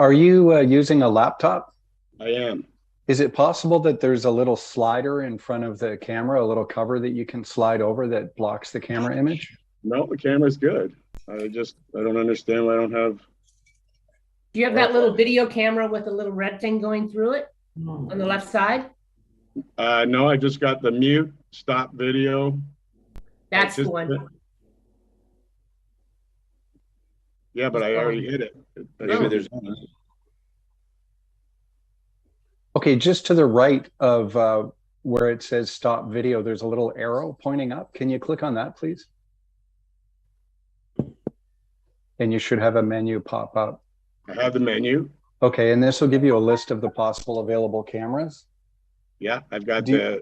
Are you using a laptop? I am. Is it possible that there's a little slider in front of the camera, a little cover that you can slide over that blocks the camera image? No, the camera's good. I don't understand why I don't have. Do you have that little video camera with a little red thing going through it on the left side? No, I just got the mute, stop video. That's the one. Yeah, but I already hit it. Maybe there's one. Okay, just to the right of where it says stop video, there's a little arrow pointing up. Can you click on that, please? And you should have a menu pop up. I have the menu. Okay, and this will give you a list of the possible available cameras. Yeah, I've got the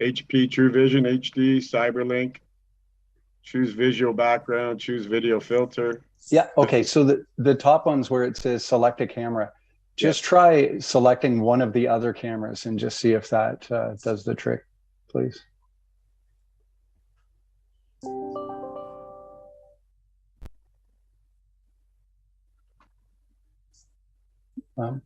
HP True Vision HD, CyberLink, choose visual background, choose video filter. Yeah, okay, so the top one's where it says select a camera. Just try selecting one of the other cameras and just see if that does the trick, please. I'm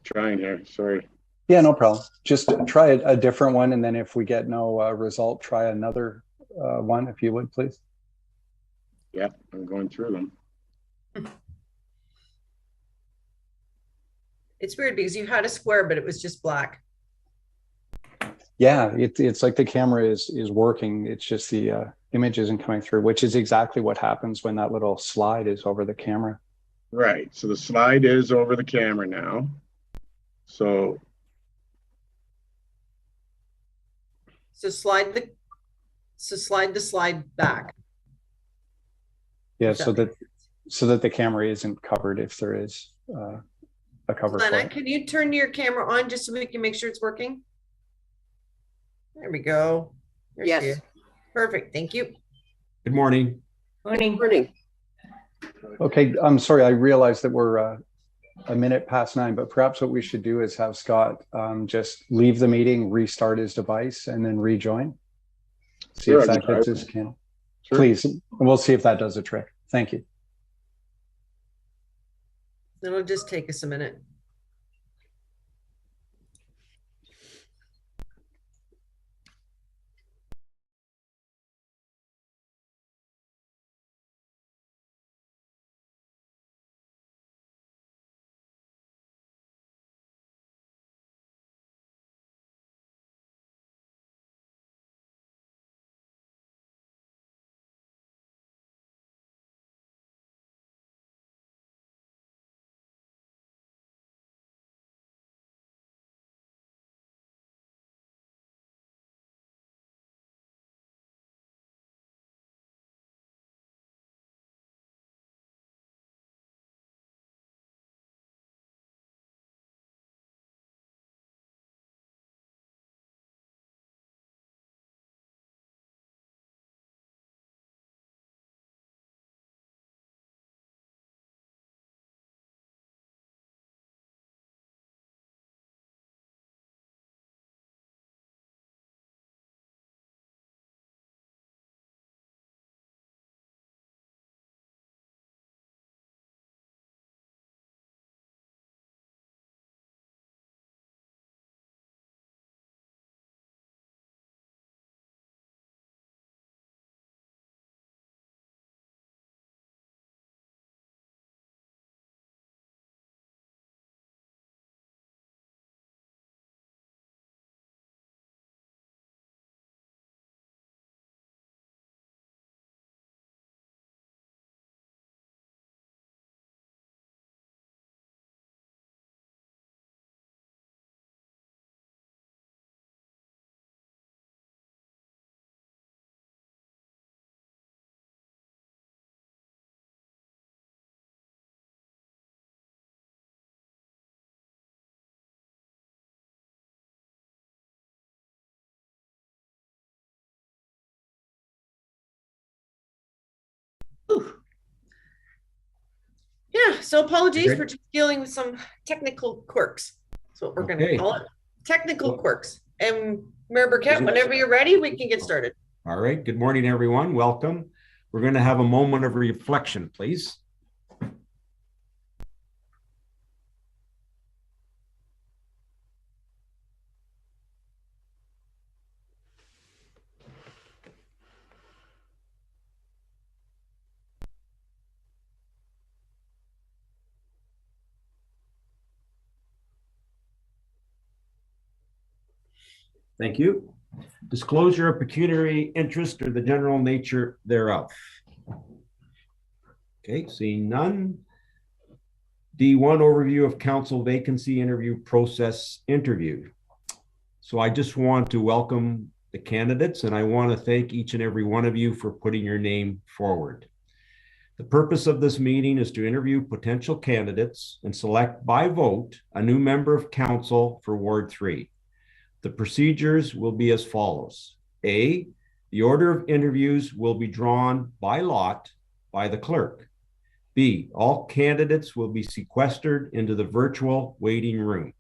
trying here, sorry. Yeah, no problem. Just try a different one, and then if we get no result, try another one, if you would, please. Yeah, I'm going through them. It's weird because you had a square, but it was just black. Yeah, it's like the camera is working. It's just the image isn't coming through, which is exactly what happens when that little slide is over the camera. Right, so the slide is over the camera now. So slide the slide back. Yeah, so that the camera isn't covered if there is a cover. Lena, can you turn your camera on just so we can make sure it's working? There we go. Yes. Perfect. Thank you. Good morning. Morning. Okay, I'm sorry. I realize that we're a minute past 9, but perhaps what we should do is have Scott just leave the meeting, restart his device, and then rejoin. See if that gets his camera. Sure. Please, and we'll see if that does the trick. Thank you. It'll just take us a minute. Yeah, so apologies for dealing with some technical quirks. That's what we're going to call it. Technical quirks. And Mayor Burkett, whenever you're ready, we can get started. All right. Good morning, everyone. Welcome. We're going to have a moment of reflection, please. Thank you. Disclosure of pecuniary interest or the general nature thereof. Okay, seeing none. D1, overview of council vacancy interview process interview. So I just want to welcome the candidates, and I want to thank each and every one of you for putting your name forward. The purpose of this meeting is to interview potential candidates and select by vote a new member of council for Ward 3. The procedures will be as follows. A, the order of interviews will be drawn by lot by the clerk. B, all candidates will be sequestered into the virtual waiting room.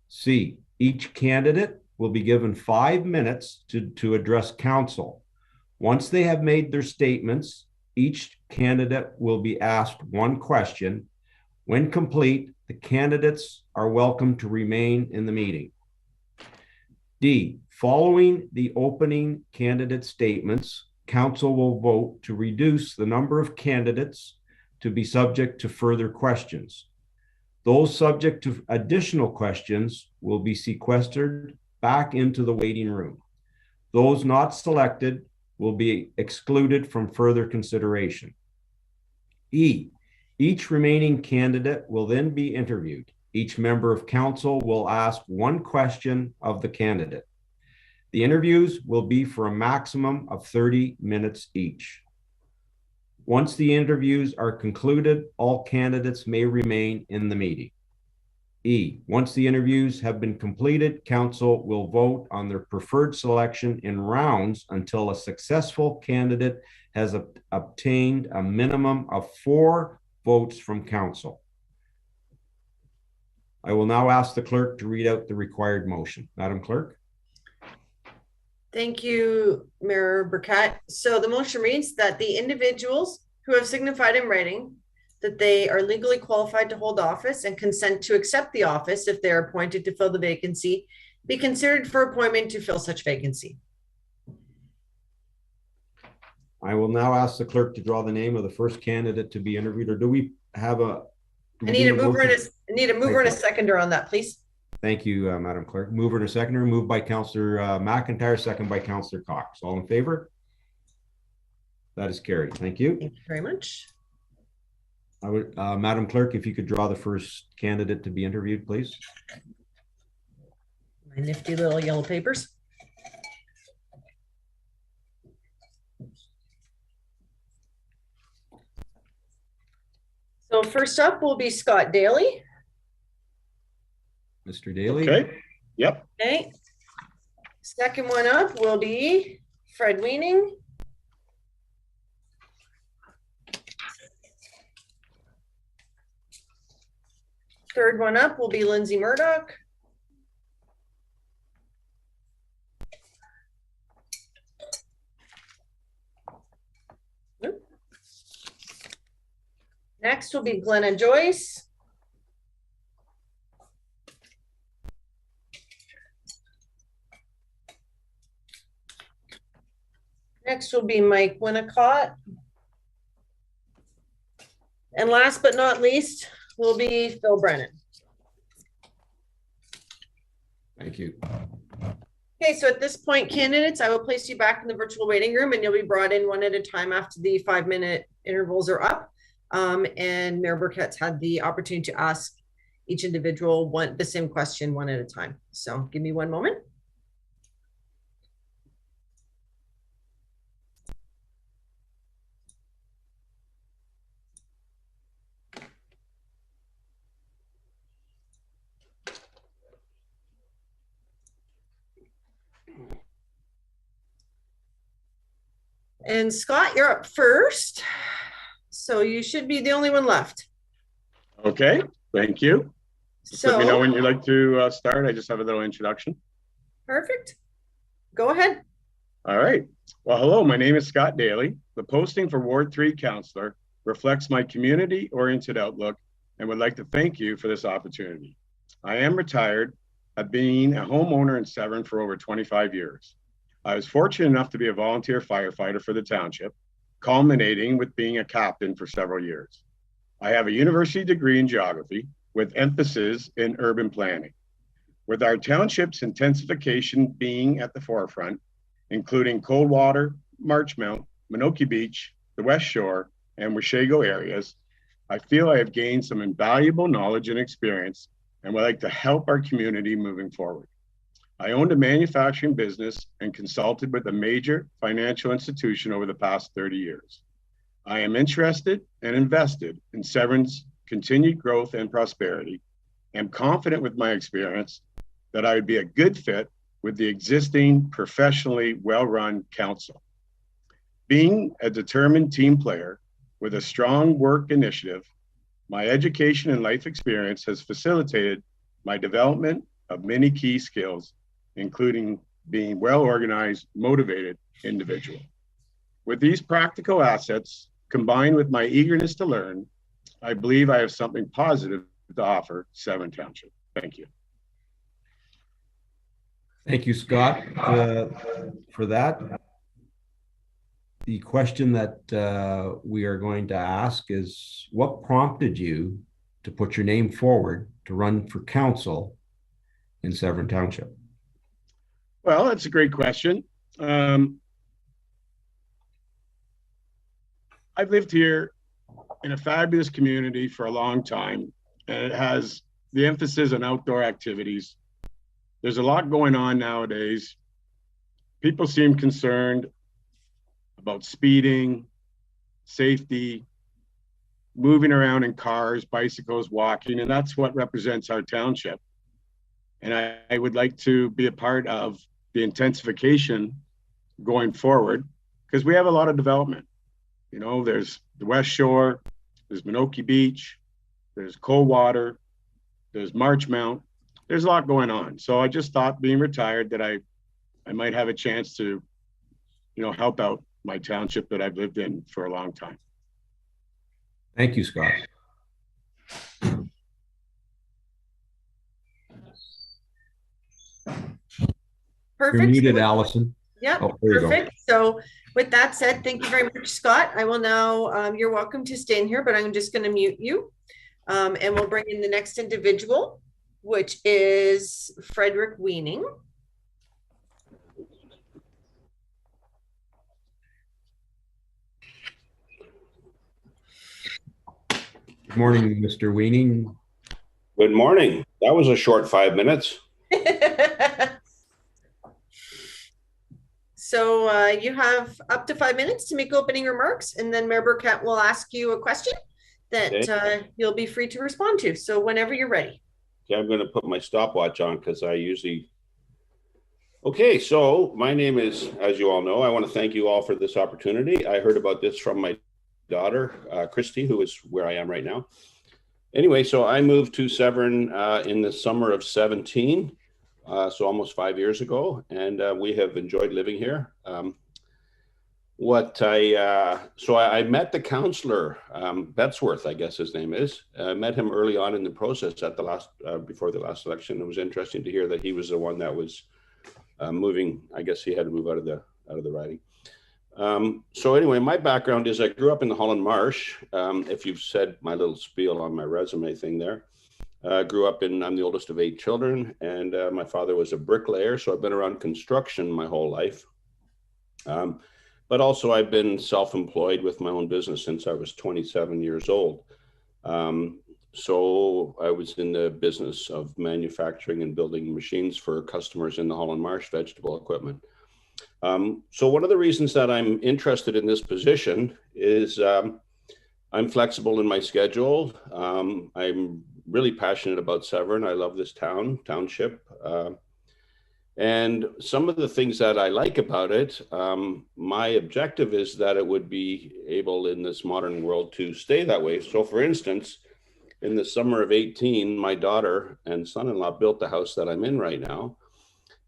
C, each candidate will be given 5 minutes to address council. Once they have made their statements, each candidate will be asked 1 question. When complete, the candidates are welcome to remain in the meeting. D, following the opening candidate statements, council will vote to reduce the number of candidates to be subject to further questions. Those subject to additional questions will be sequestered back into the waiting room. Those not selected will be excluded from further consideration. E, each remaining candidate will then be interviewed. Each member of council will ask 1 question of the candidate. The interviews will be for a maximum of 30 minutes each. Once the interviews are concluded, all candidates may remain in the meeting. E, once the interviews have been completed, council will vote on their preferred selection in rounds until a successful candidate has obtained a minimum of 4 votes from council. I will now ask the clerk to read out the required motion. Madam Clerk. Thank you, Mayor Burkett. So the motion reads that the individuals who have signified in writing that they are legally qualified to hold office and consent to accept the office if they are appointed to fill the vacancy be considered for appointment to fill such vacancy. I will now ask the clerk to draw the name of the first candidate to be interviewed, or do we have a? I need a mover and a seconder on that, please. Thank you, Madam Clerk. Mover and a seconder, moved by Councillor McIntyre, second by Councillor Cox. All in favor? That is carried. Thank you. Thank you very much. I would, Madam Clerk, if you could draw the first candidate to be interviewed, please. My nifty little yellow papers. So first up will be Scott Daly. Mr. Daly. Okay. Yep. Okay. Second one up will be Fred Weening. Third one up will be Lindsay Murdoch. Next will be Glenna Joyce. Next will be Mike Winnicott. And last but not least will be Phil Brennan. Thank you. Okay, so at this point, candidates, I will place you back in the virtual waiting room and you'll be brought in one at a time after the 5-minute intervals are up. And Mayor Burkett's had the opportunity to ask each individual the same question one at a time. So give me one moment. And Scott, you're up first. So you should be the only one left. Okay, thank you. Just So let me know when you'd like to start. I just have a little introduction. perfect. Go ahead. All right. Well, hello, my name is Scott Daly. The posting for Ward 3 Councillor reflects my community-oriented outlook and would like to thank you for this opportunity. I am retired. I've been a homeowner in Severn for over 25 years. I was fortunate enough to be a volunteer firefighter for the township, culminating with being a captain for several years. I have a university degree in geography with emphasis in urban planning. With our township's intensification being at the forefront, including Coldwater, Marchmount, Menoke Beach, the West Shore, and Washago areas, I feel I have gained some invaluable knowledge and experience and would like to help our community moving forward. I owned a manufacturing business and consulted with a major financial institution over the past 30 years. I am interested and invested in Severn's continued growth and prosperity. I'm confident with my experience that I would be a good fit with the existing professionally well-run council. Being a determined team player with a strong work initiative, my education and life experience has facilitated my development of many key skills, including being well-organized, motivated individual. With these practical assets, combined with my eagerness to learn, I believe I have something positive to offer Severn Township. Thank you. Thank you, Scott, for that. The question that we are going to ask is, what prompted you to put your name forward to run for council in Severn Township? Well, that's a great question. I've lived here in a fabulous community for a long time, and it has the emphasis on outdoor activities. There's a lot going on nowadays. People seem concerned about speeding, safety, moving around in cars, bicycles, walking, and that's what represents our township. And I would like to be a part of the intensification going forward, because we have a lot of development. You know, there's the West Shore, there's Menoke Beach, there's Coldwater, there's Marchmount. There's a lot going on. So I just thought, being retired, that I might have a chance to, you know, help out my township that I've lived in for a long time. Thank you, Scott. Perfect. You're muted, Allison. Yeah, oh, perfect. So with that said, thank you very much, Scott. I will now, you're welcome to stay in here, but I'm just going to mute you. And we'll bring in the next individual, which is Frederick Weening. Good morning, Mr. Weening. Good morning. That was a short 5 minutes. So you have up to 5 minutes to make opening remarks, and then Mayor Burkett will ask you a question that you'll be free to respond to. So whenever you're ready. Okay, I'm going to put my stopwatch on because I usually... Okay, so my name is, as you all know, I want to thank you all for this opportunity. I heard about this from my daughter, Christy, who is where I am right now. Anyway, so I moved to Severn in the summer of 17, so almost 5 years ago, and we have enjoyed living here. So I met the councillor, Betsworth, I guess his name is. I met him early on in the process at the last, before the last election. It was interesting to hear that he was the one that was moving. I guess he had to move out of the riding. So anyway, my background is I grew up in the Holland Marsh. If you've said my little spiel on my resume thing there, grew up I'm the oldest of 8 children, and my father was a bricklayer. So I've been around construction my whole life. But also I've been self-employed with my own business since I was 27 years old. So I was in the business of manufacturing and building machines for customers in the Holland Marsh vegetable equipment. So one of the reasons that I'm interested in this position is I'm flexible in my schedule. I'm really passionate about Severn. I love this township. And some of the things that I like about it, my objective is that it would be able in this modern world to stay that way. So for instance, in the summer of 18, my daughter and son-in-law built the house that I'm in right now.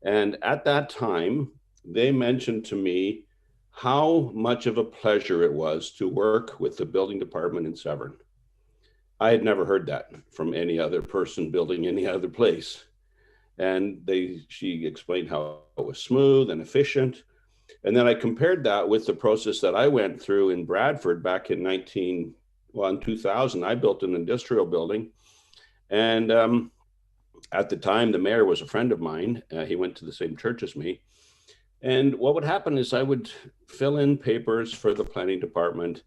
And at that time, they mentioned to me how much of a pleasure it was to work with the building department in Severn. I had never heard that from any other person building any other place. And she explained how it was smooth and efficient. And then I compared that with the process that I went through in Bradford back in 2000. I built an industrial building, and at the time, the mayor was a friend of mine. He went to the same church as me. And what would happen is I would fill in papers for the planning department,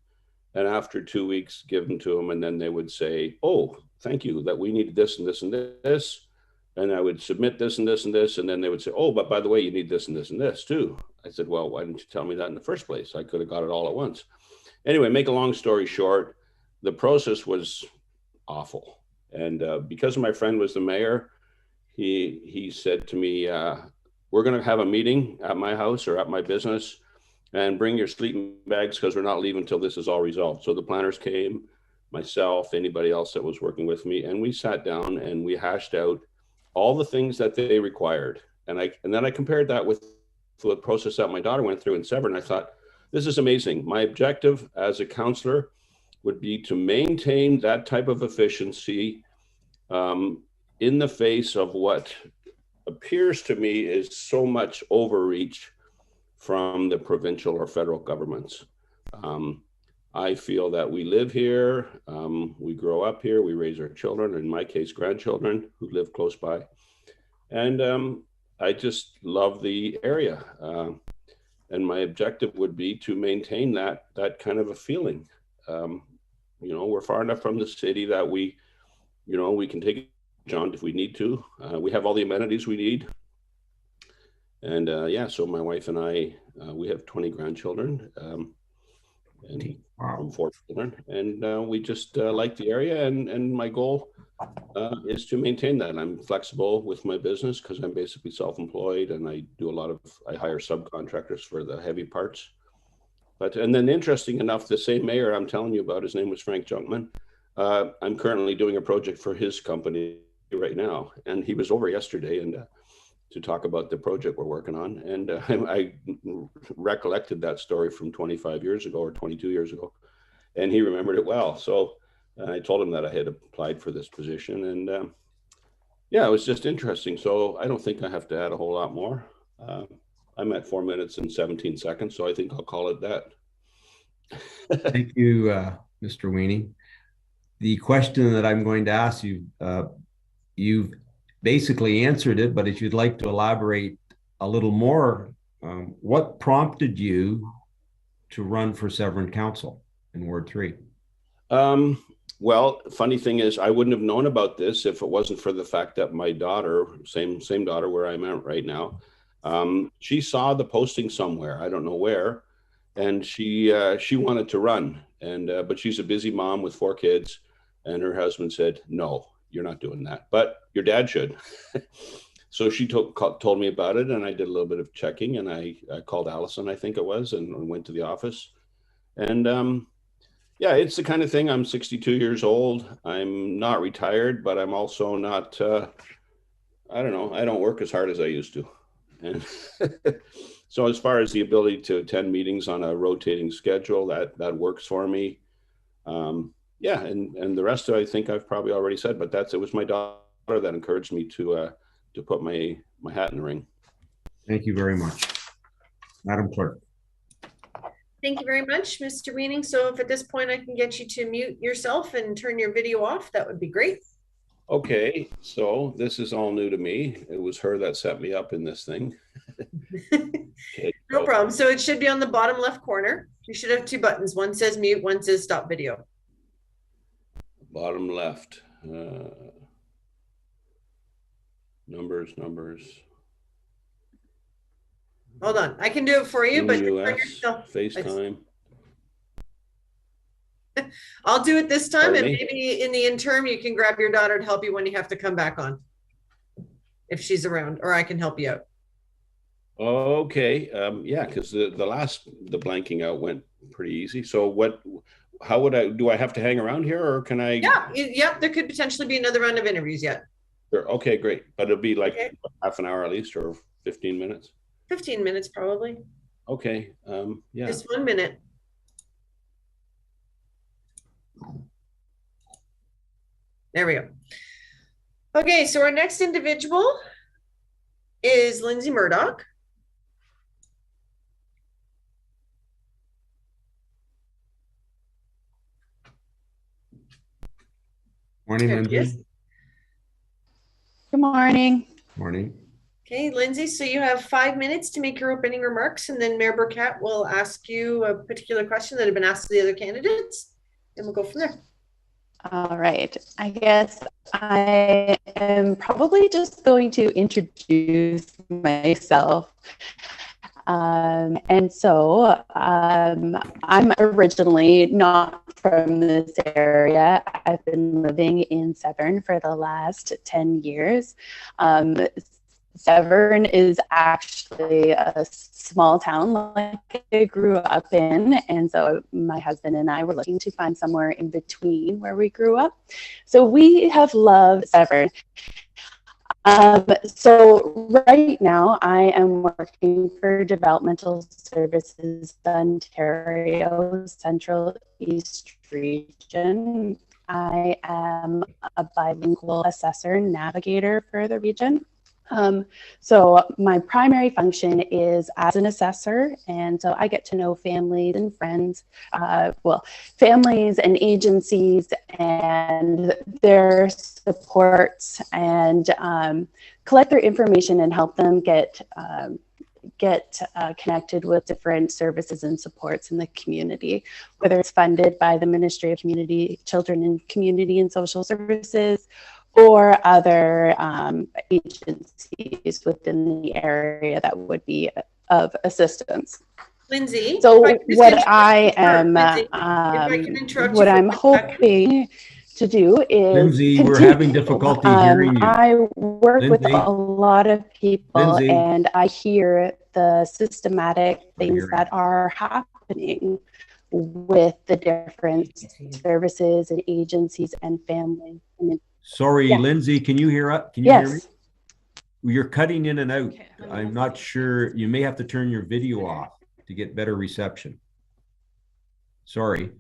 and after 2 weeks give them to them, and then they would say, oh, thank you, that we needed this and this and this. And I would submit this and this and this, and then they would say, oh, but by the way, you need this and this and this too. I said, well, why didn't you tell me that in the first place? I could have got it all at once. Anyway, make a long story short, the process was awful. And because my friend was the mayor, he said to me, we're going to have a meeting at my house or at my business, and bring your sleeping bags because we're not leaving until this is all resolved. So the planners came, myself, anybody else that was working with me, and we sat down and we hashed out all the things that they required. And then I compared that with the process that my daughter went through in Severn. I thought, this is amazing. My objective as a counselor would be to maintain that type of efficiency in the face of what appears to me is so much overreach from the provincial or federal governments. I feel that we live here, we grow up here, we raise our children, in my case, grandchildren who live close by. And I just love the area. And my objective would be to maintain that kind of a feeling. We're far enough from the city that we can take John if we need to. We have all the amenities we need. And so my wife and I, we have 20 grandchildren and Wow. 4 children. And we just like the area. And my goal is to maintain that. I'm flexible with my business because I'm basically self-employed, and I hire subcontractors for the heavy parts. And then interesting enough, the same mayor I'm telling you about, his name was Frank Junkman. I'm currently doing a project for his company right now. And he was over yesterday and to talk about the project we're working on. And I recollected that story from 25 years ago or 22 years ago, and he remembered it well. So I told him that I had applied for this position, and it was just interesting. So I don't think I have to add a whole lot more. I'm at 4 minutes and 17 seconds, so I think I'll call it that. Thank you, Mr. Weenie. The question that I'm going to ask you, you've basically answered it, but if you'd like to elaborate a little more, what prompted you to run for Severn Council in Ward 3? Well, funny thing is, I wouldn't have known about this if it wasn't for the fact that my daughter, same daughter where I'm at right now, she saw the posting somewhere, I don't know where, and she wanted to run, and but she's a busy mom with 4 kids, and her husband said, no, you're not doing that, but your dad should. So she told me about it, and I did a little bit of checking, and I called Allison, I think it was, and went to the office. And it's the kind of thing. I'm 62 years old. I'm not retired, but I'm also not, I don't know, I don't work as hard as I used to. And so as far as the ability to attend meetings on a rotating schedule, that works for me. And the rest of it, I think I've probably already said, but it was my daughter that encouraged me to put my hat in the ring. Thank you very much, Madam Clerk. Thank you very much, Mr. Weenie. So if at this point I can get you to mute yourself and turn your video off, that would be great. Okay, so this is all new to me. It was her that set me up in this thing. Okay, No problem. So it should be on the bottom left corner. You should have 2 buttons. One says mute, one says stop video. Bottom left. Numbers. Hold on. I can do it for you, but US, FaceTime. I'll do it this time. Pardon And me? maybe in the interim, you can grab your daughter to help you when you have to come back on. If she's around, or I can help you out. Okay, because the blanking out went pretty easy. So how would do I have to hang around here, or can I? Yeah, there could potentially be another round of interviews yet. Sure. Okay, great. But it'll be like half an hour at least, or 15 minutes? 15 minutes probably. Okay, Just 1 minute. There we go. Okay, so our next individual is Lindsay Murdoch. Morning, There she Lindsay. is. Good morning. Morning. Okay, Lindsay, so you have 5 minutes to make your opening remarks, and then Mayor Burkett will ask you a particular question that had been asked to the other candidates, and we'll go from there. All right. I guess I am probably just going to introduce myself. And so I'm originally not from this area. I've been living in Severn for the last 10 years. Severn is actually a small town like I grew up in, and so my husband and I were looking to find somewhere in between where we grew up. So we have loved Severn. So right now I am working for Developmental Services Ontario Central East Region. I am a bilingual assessor navigator for the region. So my primary function is as an assessor, and so I get to know families and friends, families and agencies and their supports, and collect their information and help them get connected with different services and supports in the community, whether it's funded by the Ministry of Community, Children and Community and Social Services, or other agencies within the area that would be of assistance. Lindsay, so what I'm hoping to do is Lindsay, we're having difficulty hearing you. I work Lindsay? with a lot of people, Lindsay? and I hear the systematic things that are happening with the different services and agencies and families. Sorry, Yeah. Lindsay, can you hear us? Can you hear me? You're cutting in and out. Okay, I'm not sure. You may have to turn your video off to get better reception. Sorry.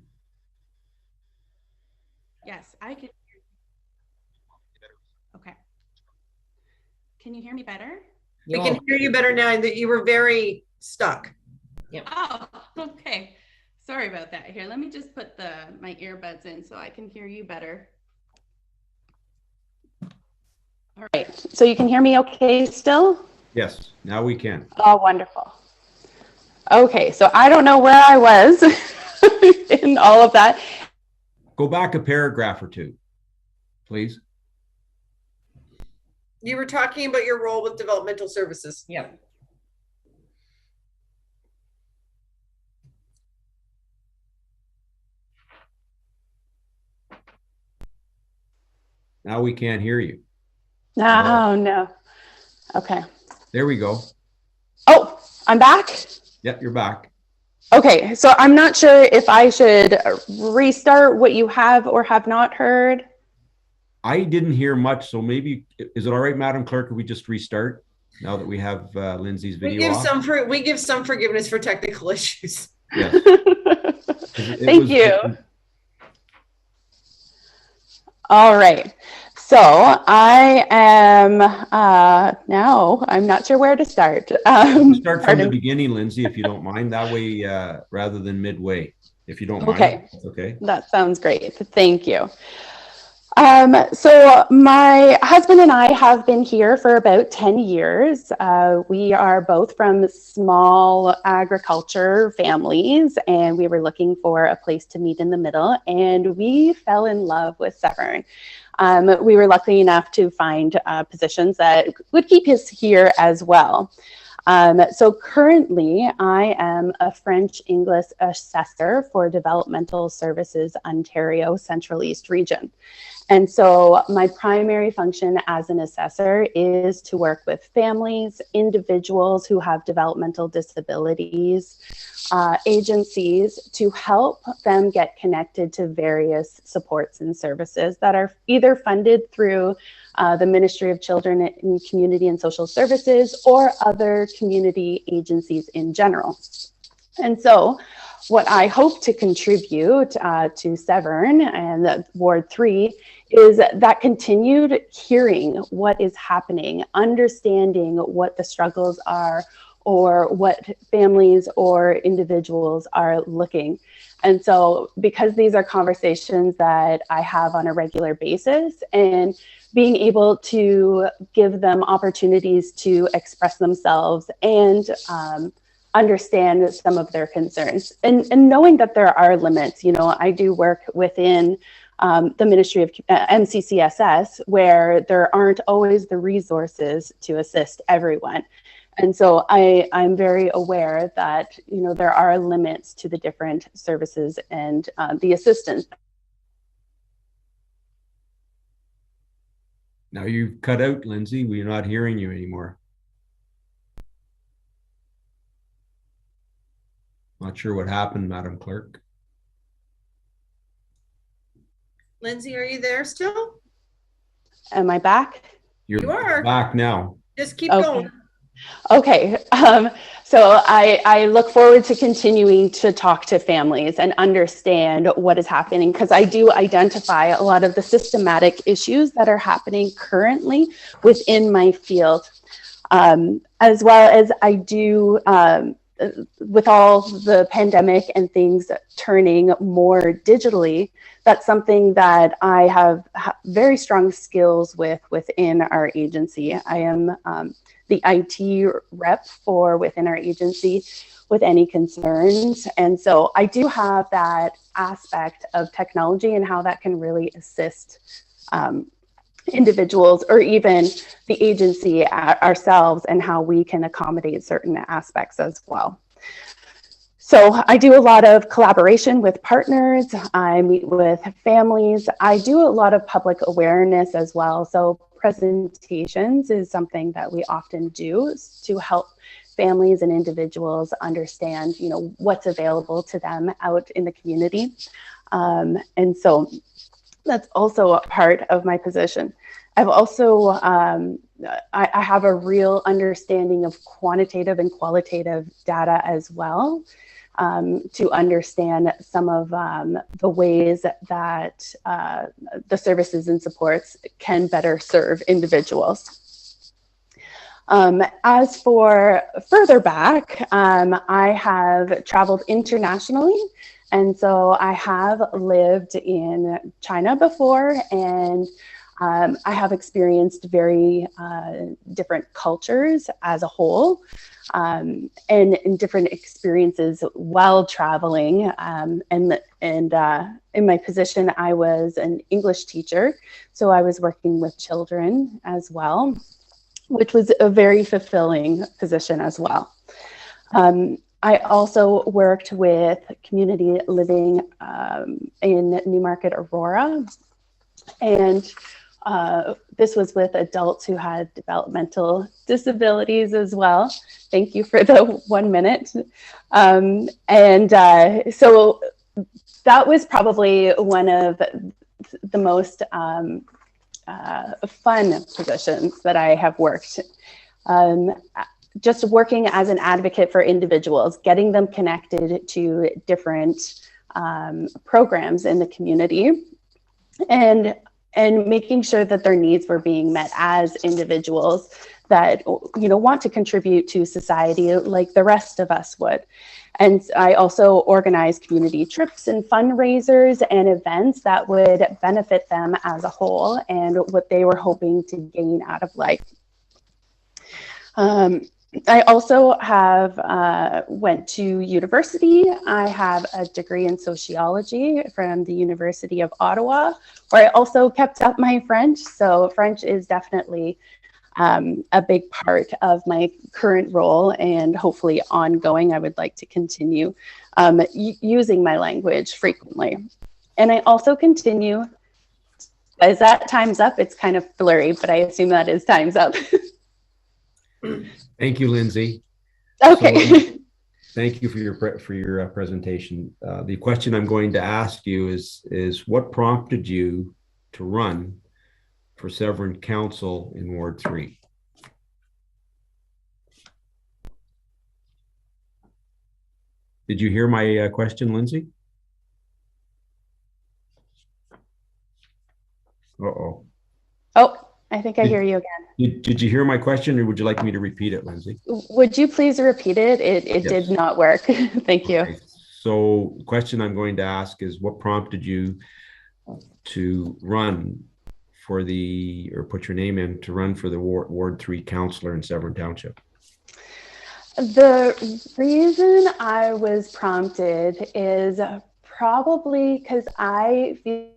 Yes, I can. Okay. Can you hear me better? We can hear you better now, that you were very stuck. Oh, okay. Sorry about that. Here, let me just put my earbuds in so I can hear you better. All right, so you can hear me okay still? Yes, now we can. Oh, wonderful. Okay, so I don't know where I was in all of that. Go back a paragraph or two, please. You were talking about your role with developmental services. Yep. Now we can't hear you. Oh, no. Okay. There we go. Oh, I'm back. Yep, you're back. Okay, so I'm not sure if I should restart what you have or have not heard. I didn't hear much, so maybe, is it all right, Madam Clerk, if we just restart now that we have Lindsay's video off? We give some forgiveness for technical issues. Yes. Thank you. All right. So I am now, I'm not sure where to start. Start from the beginning, Lindsay, if you don't mind. That way, rather than midway, if you don't mind. Okay. Okay. That sounds great. Thank you. So my husband and I have been here for about 10 years. We are both from small agriculture families, and we were looking for a place to meet in the middle, and we fell in love with Severn. We were lucky enough to find positions that would keep us here as well. So currently I am a French English assessor for Developmental Services Ontario Central East Region. And so my primary function as an assessor is to work with families, individuals who have developmental disabilities, agencies, to help them get connected to various supports and services that are either funded through the Ministry of Children and Community and Social Services or other community agencies in general. And so what I hope to contribute to Severn and Ward 3 is that continued hearing what is happening, understanding what the struggles are, or what families or individuals are looking. And so because these are conversations that I have on a regular basis, and being able to give them opportunities to express themselves and understand some of their concerns, and knowing that there are limits. You know, I do work within the Ministry of MCCSS, where there aren't always the resources to assist everyone. And so I'm very aware that, you know, there are limits to the different services and the assistance. Now you've cut out, Lindsay. We're not hearing you anymore. Not sure what happened, Madam Clerk. Lindsay, are you there still? Am I back? You are. Back now. Just keep Okay. going. Okay, so I look forward to continuing to talk to families and understand what is happening, because I do identify a lot of the systematic issues that are happening currently within my field, as well as I do, with all the pandemic and things turning more digitally, that's something that I have very strong skills within our agency. I am the IT rep for within our agency with any concerns. And so I do have that aspect of technology and how that can really assist individuals, or even the agency ourselves, and how we can accommodate certain aspects as well. So I do a lot of collaboration with partners. I meet with families. I do a lot of public awareness as well. So presentations is something that we often do to help families and individuals understand, you know, what's available to them out in the community. And so that's also a part of my position. I've also, I have a real understanding of quantitative and qualitative data as well, to understand some of the ways that the services and supports can better serve individuals. As for further back, I have traveled internationally. And so I have lived in China before, and I have experienced very different cultures as a whole, and in different experiences while traveling. And in my position, I was an English teacher, so I was working with children as well, which was a very fulfilling position as well. I also worked with community living in Newmarket, Aurora, and this was with adults who had developmental disabilities as well. Thank you for the 1 minute. So that was probably one of the most fun positions that I have worked. Just working as an advocate for individuals, getting them connected to different programs in the community, and making sure that their needs were being met as individuals that, you know, want to contribute to society like the rest of us would. And I also organized community trips and fundraisers and events that would benefit them as a whole and what they were hoping to gain out of life. I also have went to university. I have a degree in sociology from the University of Ottawa, where I also kept up my French. So French is definitely a big part of my current role, and hopefully ongoing. I would like to continue using my language frequently. And I also continue, is that time's up? It's kind of blurry, but I assume that is time's up. Thank you, Lindsay. Okay. So, thank you for your presentation. The question I'm going to ask you is what prompted you to run for Severn Council in Ward 3? Did you hear my question, Lindsay? Uh-oh. Oh, I think I hear you again. Did you hear my question, or would you like me to repeat it, Lindsay? Would you please repeat it? It Yes. did not work. Thank you. Okay. So the question I'm going to ask is, what prompted you to run for the, or put your name in to run for the Ward 3 councillor in Severn Township? The reason I was prompted is probably because I feel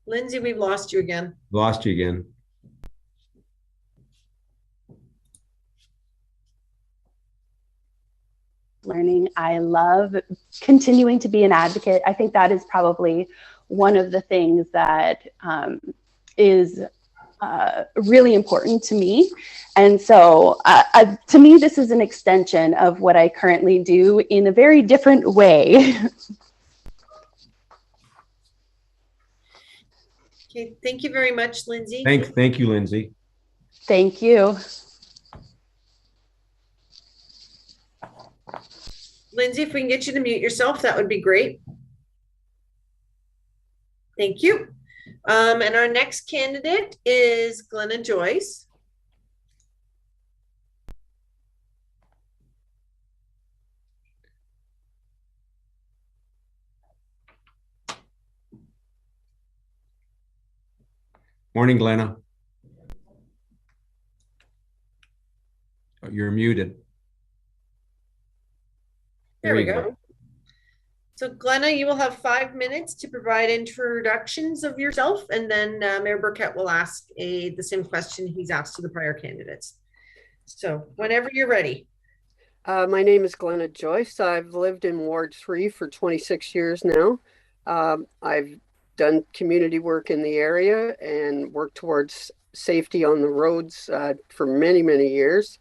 Lindsay, we've lost you again. Lost you again. learning. I love continuing to be an advocate. I think that is probably one of the things that is really important to me. And so to me, this is an extension of what I currently do in a very different way. Okay, thank you very much, Lindsay. Thank you, Lindsay. Thank you. Lindsay, if we can get you to mute yourself, that would be great. Thank you. And our next candidate is Glenna Joyce. Morning, Glenna. Oh, you're muted. There we go. So Glenna, you will have 5 minutes to provide introductions of yourself, and then Mayor Burkett will ask the same question he's asked to the prior candidates. So whenever you're ready. My name is Glenna Joyce. I've lived in Ward 3 for 26 years now. I've done community work in the area and worked towards safety on the roads for many, many years.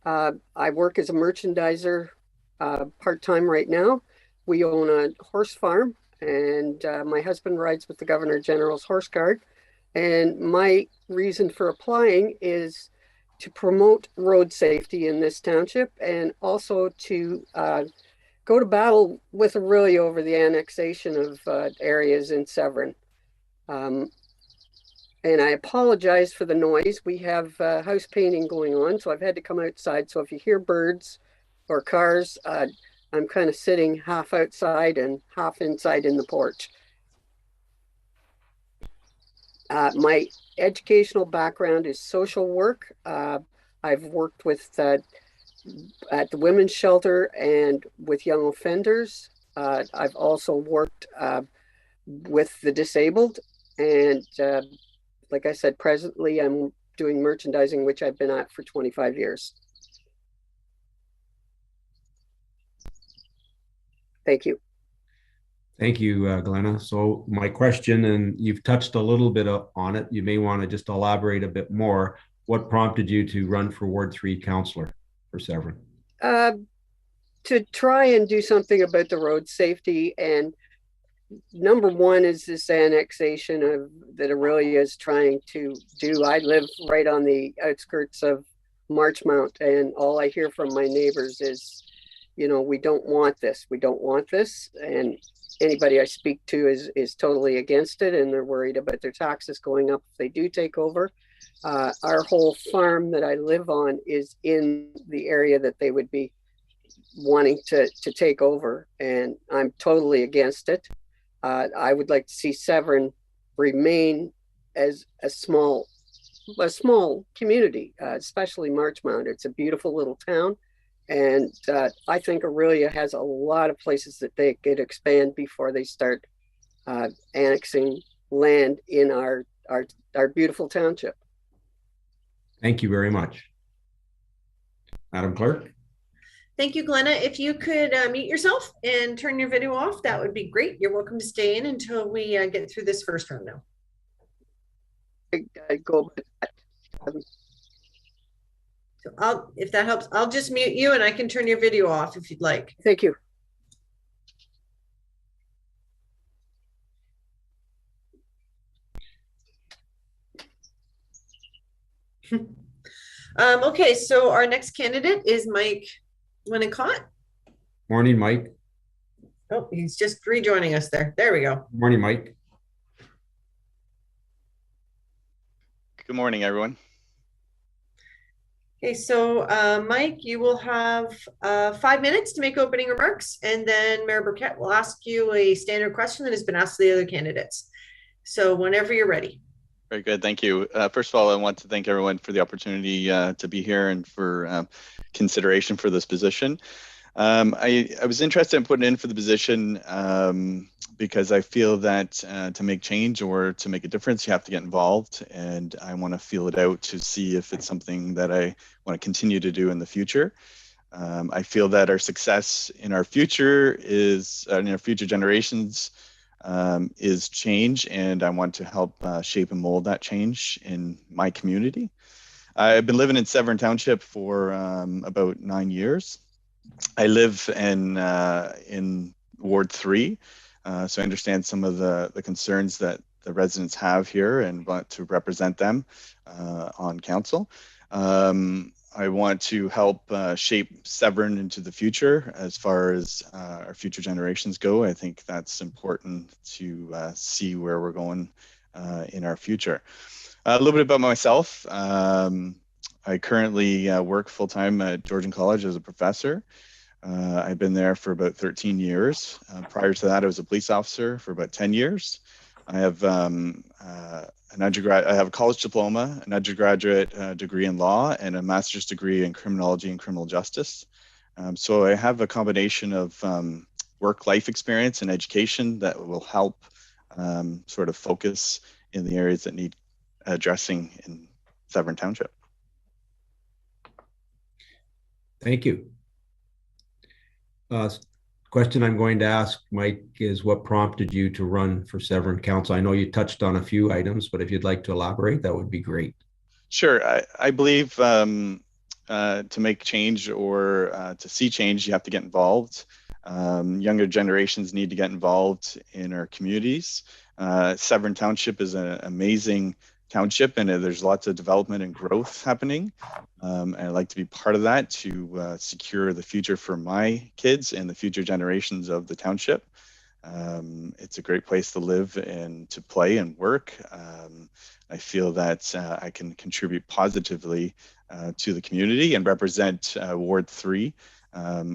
I work as a merchandiser part-time right now. We own a horse farm, and my husband rides with the Governor General's horse guard. And my reason for applying is to promote road safety in this township, and also to go to battle with Orillia over the annexation of areas in Severn. And I apologize for the noise. We have house painting going on, so I've had to come outside. So if you hear birds or cars, I'm kind of sitting half outside and half inside in the porch. My educational background is social work. I've worked with at the women's shelter and with young offenders. I've also worked with the disabled, and like I said, presently I'm doing merchandising, which I've been at for 25 years. Thank you. Thank you, Glenna. So my question, and you've touched a little bit on it, you may want to just elaborate a bit more. What prompted you to run for Ward 3 councillor for Severn? To try and do something about the road safety. And number one is this annexation that Orillia is trying to do. I live right on the outskirts of Marchmount, and all I hear from my neighbors is, you know, we don't want this. We don't want this. And anybody I speak to is totally against it, and they're worried about their taxes going up if they do take over. Our whole farm that I live on is in the area that they would be wanting to take over, and I'm totally against it. I would like to see Severn remain as a small community, especially Marchmount. It's a beautiful little town. And I think Orillia has a lot of places that they could expand before they start annexing land in our beautiful township. Thank you very much. Madam Clerk. Thank you, Glenna. If you could mute yourself and turn your video off, that would be great. You're welcome to stay in until we get through this first round now. So if that helps, I'll just mute you and I can turn your video off if you'd like. Thank you. Okay, so our next candidate is Mike Winnicott. Morning, Mike. Oh, he's just rejoining us there. There we go. Morning, Mike. Good morning, everyone. Okay, so Mike, you will have 5 minutes to make opening remarks, and then Mayor Burkett will ask you a standard question that has been asked to the other candidates. So whenever you're ready. Very good, thank you. First of all, I want to thank everyone for the opportunity to be here and for consideration for this position. I was interested in putting in for the position because I feel that to make change or to make a difference, you have to get involved, and I want to feel it out to see if it's something that I want to continue to do in the future. I feel that our success in our future is, in our future generations, is change, and I want to help shape and mold that change in my community. I've been living in Severn Township for about 9 years. I live in Ward 3, so I understand some of the concerns that the residents have here and want to represent them on council. I want to help shape Severn into the future as far as our future generations go. I think that's important to see where we're going in our future. A little bit about myself. I currently work full-time at Georgian College as a professor. I've been there for about 13 years. Prior to that, I was a police officer for about 10 years. I have I have a college diploma, an undergraduate degree in law, and a master's degree in criminology and criminal justice. So I have a combination of work-life experience and education that will help sort of focus in the areas that need addressing in Severn Township. Thank you. Question I'm going to ask, Mike, is what prompted you to run for Severn Council? I know you touched on a few items, but if you'd like to elaborate, that would be great. Sure. I believe to make change or to see change, you have to get involved. Younger generations need to get involved in our communities. Severn Township is an amazing township, and there's lots of development and growth happening. And I'd like to be part of that to secure the future for my kids and the future generations of the township. It's a great place to live and to play and work. I feel that I can contribute positively to the community and represent Ward 3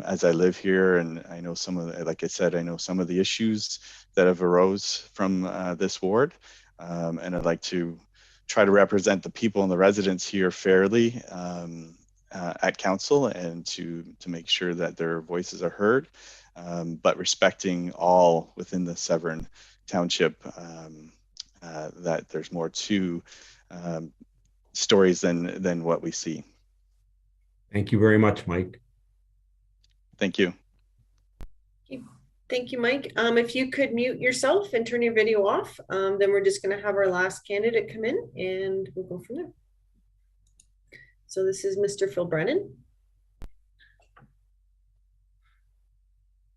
as I live here. And I know some of the, like I said, I know some of the issues that have arose from this ward. And I'd like to try to represent the people and the residents here fairly at council, and to make sure that their voices are heard, but respecting all within the Severn Township, that there's more to stories than what we see. Thank you very much, Mike. Thank you. Thank you, Mike. If you could mute yourself and turn your video off, then we're just going to have our last candidate come in and we'll go from there. So this is Mr. Phil Brennan.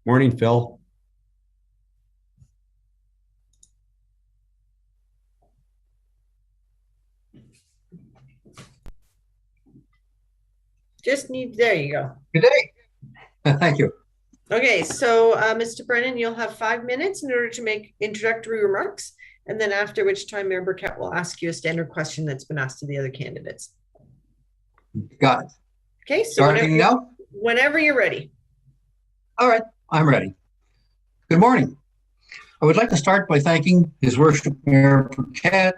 Morning, Phil. There you go. Good day. Thank you. Okay, so Mr. Brennan, you'll have 5 minutes in order to make introductory remarks, and then after which time Mayor Burkett will ask you a standard question that's been asked to the other candidates. Got it. Okay, so whenever you're ready. All right, I'm ready. Good morning. I would like to start by thanking His Worship Mayor Burkett,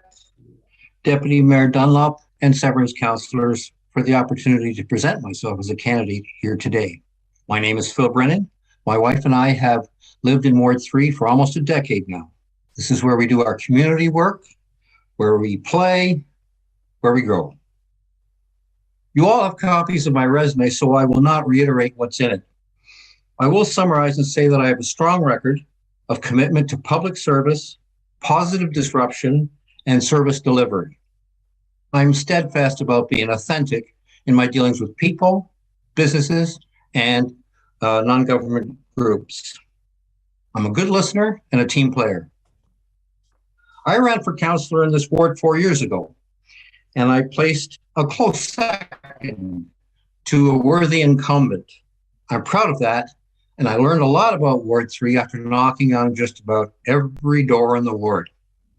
Deputy Mayor Dunlop, and Severn's councillors for the opportunity to present myself as a candidate here today. My name is Phil Brennan. My wife and I have lived in Ward 3 for almost a decade now. This is where we do our community work, where we play, where we grow. You all have copies of my resume, so I will not reiterate what's in it. I will summarize and say that I have a strong record of commitment to public service, positive disruption, and service delivery. I'm steadfast about being authentic in my dealings with people, businesses, and non-government groups. I'm a good listener and a team player. I ran for councillor in this ward 4 years ago, and I placed a close second to a worthy incumbent. I'm proud of that, And I learned a lot about Ward 3 after knocking on just about every door in the ward.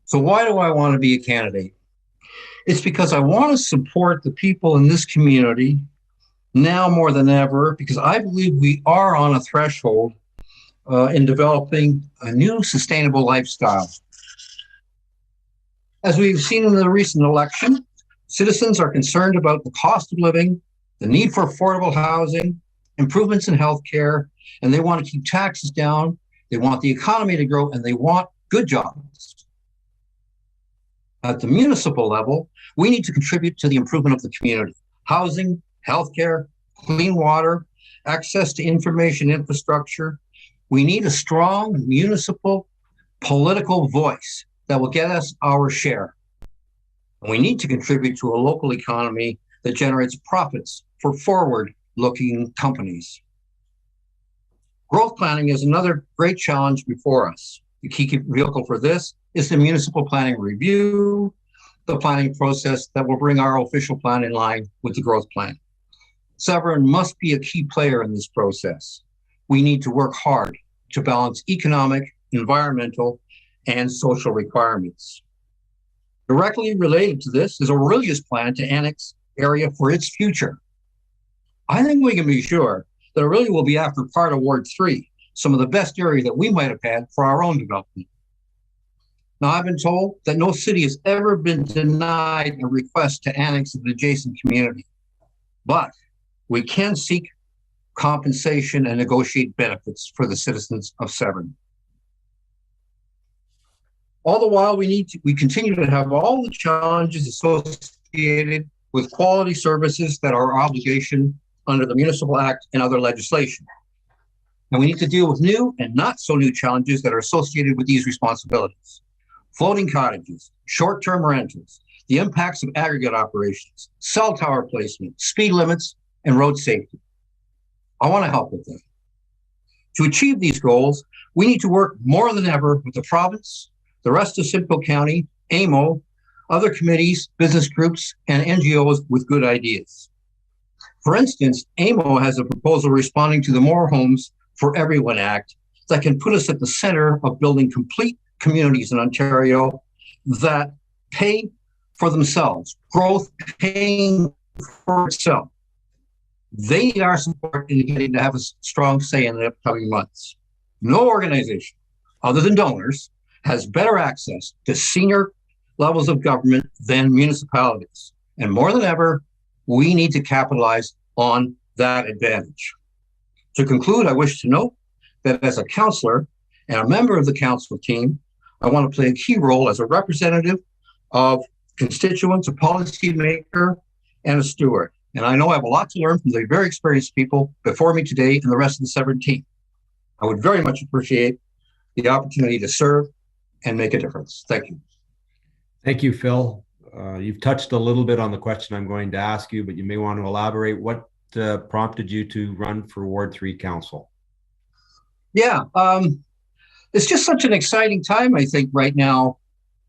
So why do I want to be a candidate? It's because I want to support the people in this community now more than ever, because I believe we are on a threshold in developing a new sustainable lifestyle. As we've seen in the recent election, citizens are concerned about the cost of living, the need for affordable housing, improvements in healthcare, and they want to keep taxes down, they want the economy to grow, and they want good jobs. At the municipal level, we need to contribute to the improvement of the community. Housing, healthcare, clean water, access to information infrastructure. We need a strong municipal political voice that will get us our share. And we need to contribute to a local economy that generates profits for forward-looking companies. Growth planning is another great challenge before us. The key vehicle for this is the municipal planning review, the planning process that will bring our official plan in line with the growth plan. Severn must be a key player in this process. We need to work hard to balance economic, environmental, and social requirements. Directly related to this is Aurelia's plan to annex area for its future. I think we can be sure that Aurelia will be after part of Ward 3, some of the best area that we might have had for our own development. Now, I've been told that no city has ever been denied a request to annex an adjacent community, but we can seek compensation and negotiate benefits for the citizens of Severn. All the while, we continue to have all the challenges associated with quality services that are our obligation under the Municipal Act and other legislation. And we need to deal with new and not so new challenges that are associated with these responsibilities. Floating cottages, short-term rentals, the impacts of aggregate operations, cell tower placement, speed limits, and road safety. I want to help with that. To achieve these goals, we need to work more than ever with the province, the rest of Simcoe County, AMO, other committees, business groups, and NGOs with good ideas. For instance, AMO has a proposal responding to the More Homes for Everyone Act that can put us at the center of building complete communities in Ontario that pay for themselves, growth paying for itself. They need our support in getting to have a strong say in the upcoming months. No organization, other than donors, has better access to senior levels of government than municipalities. And more than ever, we need to capitalize on that advantage. To conclude, I wish to note that as a councillor and a member of the council team, I want to play a key role as a representative of constituents, a policymaker, and a steward. And I know I have a lot to learn from the very experienced people before me today and the rest of the Severn team. I would very much appreciate the opportunity to serve and make a difference. Thank you. Thank you, Phil. You've touched a little bit on the question I'm going to ask you, but you may want to elaborate. What prompted you to run for Ward 3 Council? Yeah, it's just such an exciting time, I think, right now,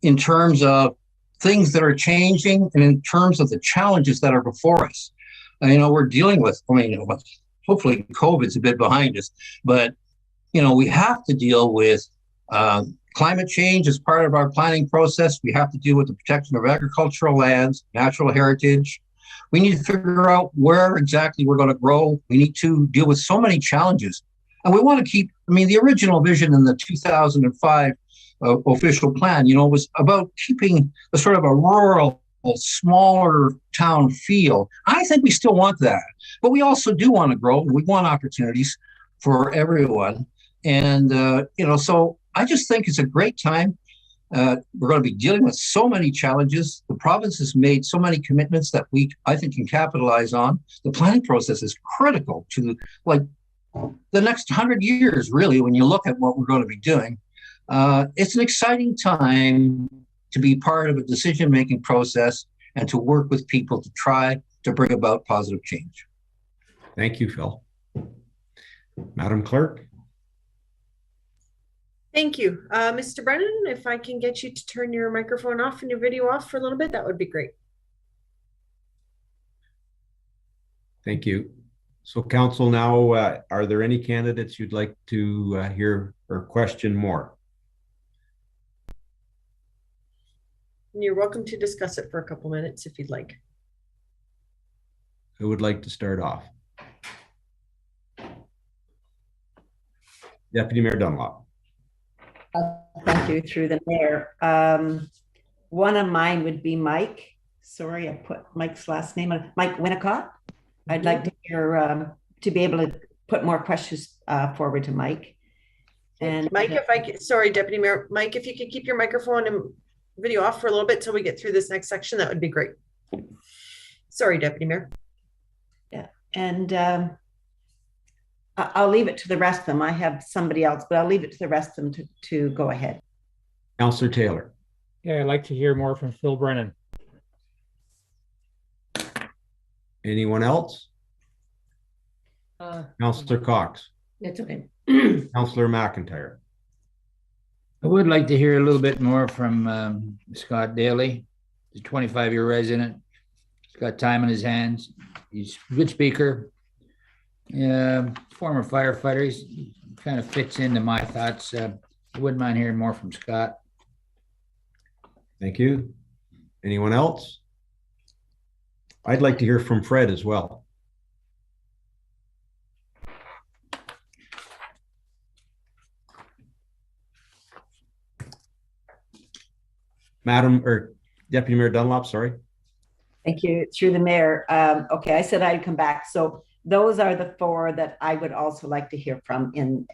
in terms of things that are changing and in terms of the challenges that are before us. You know, we're dealing with, hopefully COVID's a bit behind us, but, you know, we have to deal with climate change as part of our planning process. We have to deal with the protection of agricultural lands, natural heritage. We need to figure out where exactly we're going to grow. We need to deal with so many challenges. And we want to keep, the original vision in the 2005 official plan, was about keeping a sort of a rural, smaller town feel. I think we still want that, but we also do want to grow, and we want opportunities for everyone. And, so I just think it's a great time. We're going to be dealing with so many challenges. The province has made so many commitments that I think, can capitalize on. The planning process is critical to the next 100 years, really, when you look at what we're going to be doing. It's an exciting time to be part of a decision-making process and to work with people to try to bring about positive change. Thank you, Phil. Madam Clerk. Thank you. Mr. Brennan, if I can get you to turn your microphone off and your video off for a little bit, that would be great. Thank you. So council, now, are there any candidates you'd like to hear or question more? You're welcome to discuss it for a couple minutes if you'd like. Who would like to start off? Deputy Mayor Dunlop. Thank you, through the mayor. One of mine would be Mike. Sorry, I put Mike's last name on. Mike Winnicott. I'd like to hear, to be able to put more questions forward to Mike. And Mike, if I could, sorry, Deputy Mayor, Mike, if you could keep your microphone and video off for a little bit till we get through this next section, that would be great. Sorry, Deputy Mayor. Yeah, and I'll leave it to the rest of them. I have somebody else, but I'll leave it to the rest of them to go ahead. Councillor Taylor. Yeah, I'd like to hear more from Phil Brennan. Anyone else? Councillor Cox. It's okay. Councillor McIntyre. I would like to hear a little bit more from Scott Daly, the 25-year resident. He's got time on his hands. He's a good speaker. Former firefighter. He kind of fits into my thoughts. I wouldn't mind hearing more from Scott. Thank you. Anyone else? I'd like to hear from Fred as well. Madam or Deputy Mayor Dunlop, sorry. Thank you, through the mayor. Okay, I said I'd come back. So those are the four that I would also like to hear from in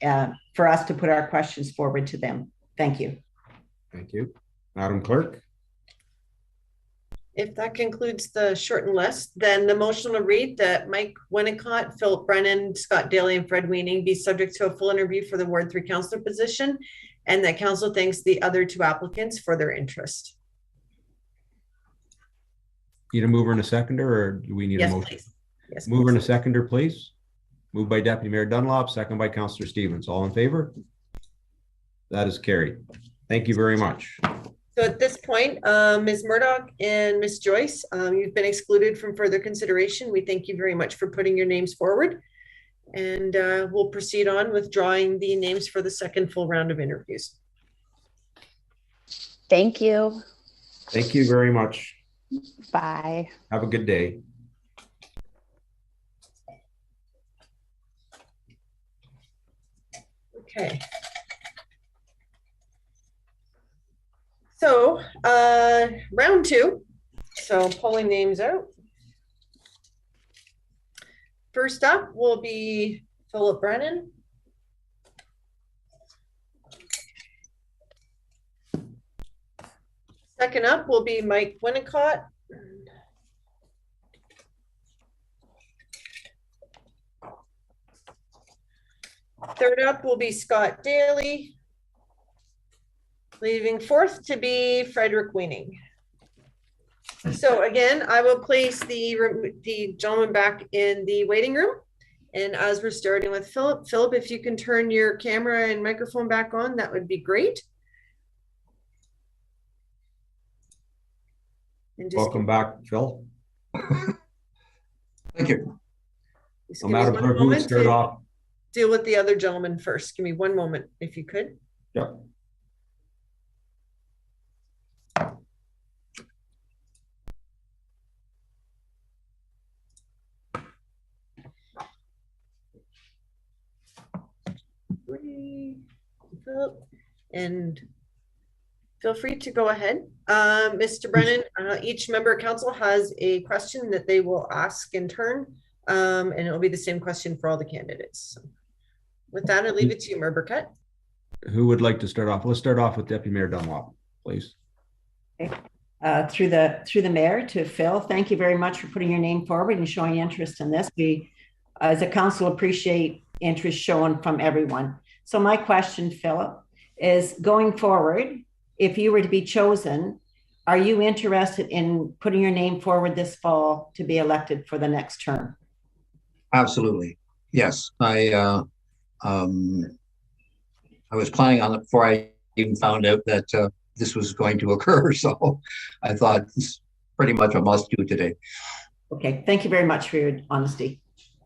for us to put our questions forward to them. Thank you. Thank you. Madam Clerk. If that concludes the shortened list, then the motion will read that Mike Winnicott, Philip Brennan, Scott Daly, and Fred Weaning be subject to a full interview for the Ward 3 councillor position, and that council thanks the other two applicants for their interest. Need a mover and a seconder, or do we need a motion? Please. Yes, mover please. and a seconder, please. Moved by Deputy Mayor Dunlop, second by Councillor Stevens. All in favor? That is carried. Thank you very much. So at this point, Ms. Murdoch and Ms. Joyce, you've been excluded from further consideration. We thank you very much for putting your names forward. And we'll proceed on with drawing the names for the second full round of interviews. Thank you. Thank you very much. Bye. Have a good day. Okay. So round two. So pulling names out. First up will be Philip Brennan. Second up will be Mike Winnicott. Third up will be Scott Daly. Leaving fourth to be Frederick Weaning. So again, I will place the gentleman back in the waiting room. And as we're starting with Philip, if you can turn your camera and microphone back on, that would be great. Welcome back, Phil. Thank you. So Madam Clerk, who would start off? Deal with the other gentleman first. Give me one moment, if you could. Yeah. And feel free to go ahead. Mr. Brennan, each member of council has a question that they will ask in turn, and it'll be the same question for all the candidates. So with that, I'll leave it to you, Mayor Burkett. Who would like to start off? Let's start off with Deputy Mayor Dunlop, please. Okay. Through the mayor to Phil, thank you very much for putting your name forward and showing interest in this. We, as a council, appreciate interest shown from everyone. So my question, Philip, is going forward, if you were to be chosen, are you interested in putting your name forward this fall to be elected for the next term? Absolutely. Yes. I was planning on it before I even found out that this was going to occur. So I thought it's pretty much a must do today. Okay. Thank you very much for your honesty.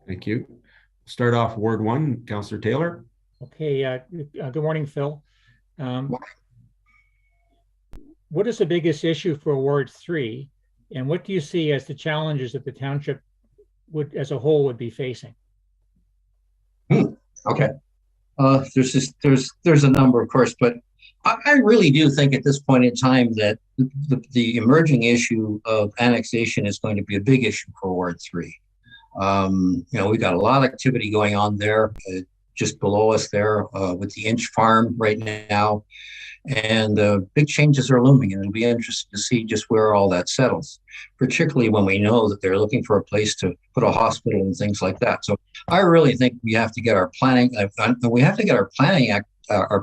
Thank you. Start off Ward 1, Councillor Taylor. Okay, good morning, Phil. What is the biggest issue for Ward 3, and what do you see as the challenges that the township would, as a whole, would be facing? Okay. There's a number, of course, but I really do think at this point in time that the emerging issue of annexation is going to be a big issue for Ward 3. We've got a lot of activity going on there, just below us there with the Inch Farm right now. And big changes are looming, and it'll be interesting to see just where all that settles, particularly when we know that they're looking for a place to put a hospital and things like that. So I really think we have to get our planning, our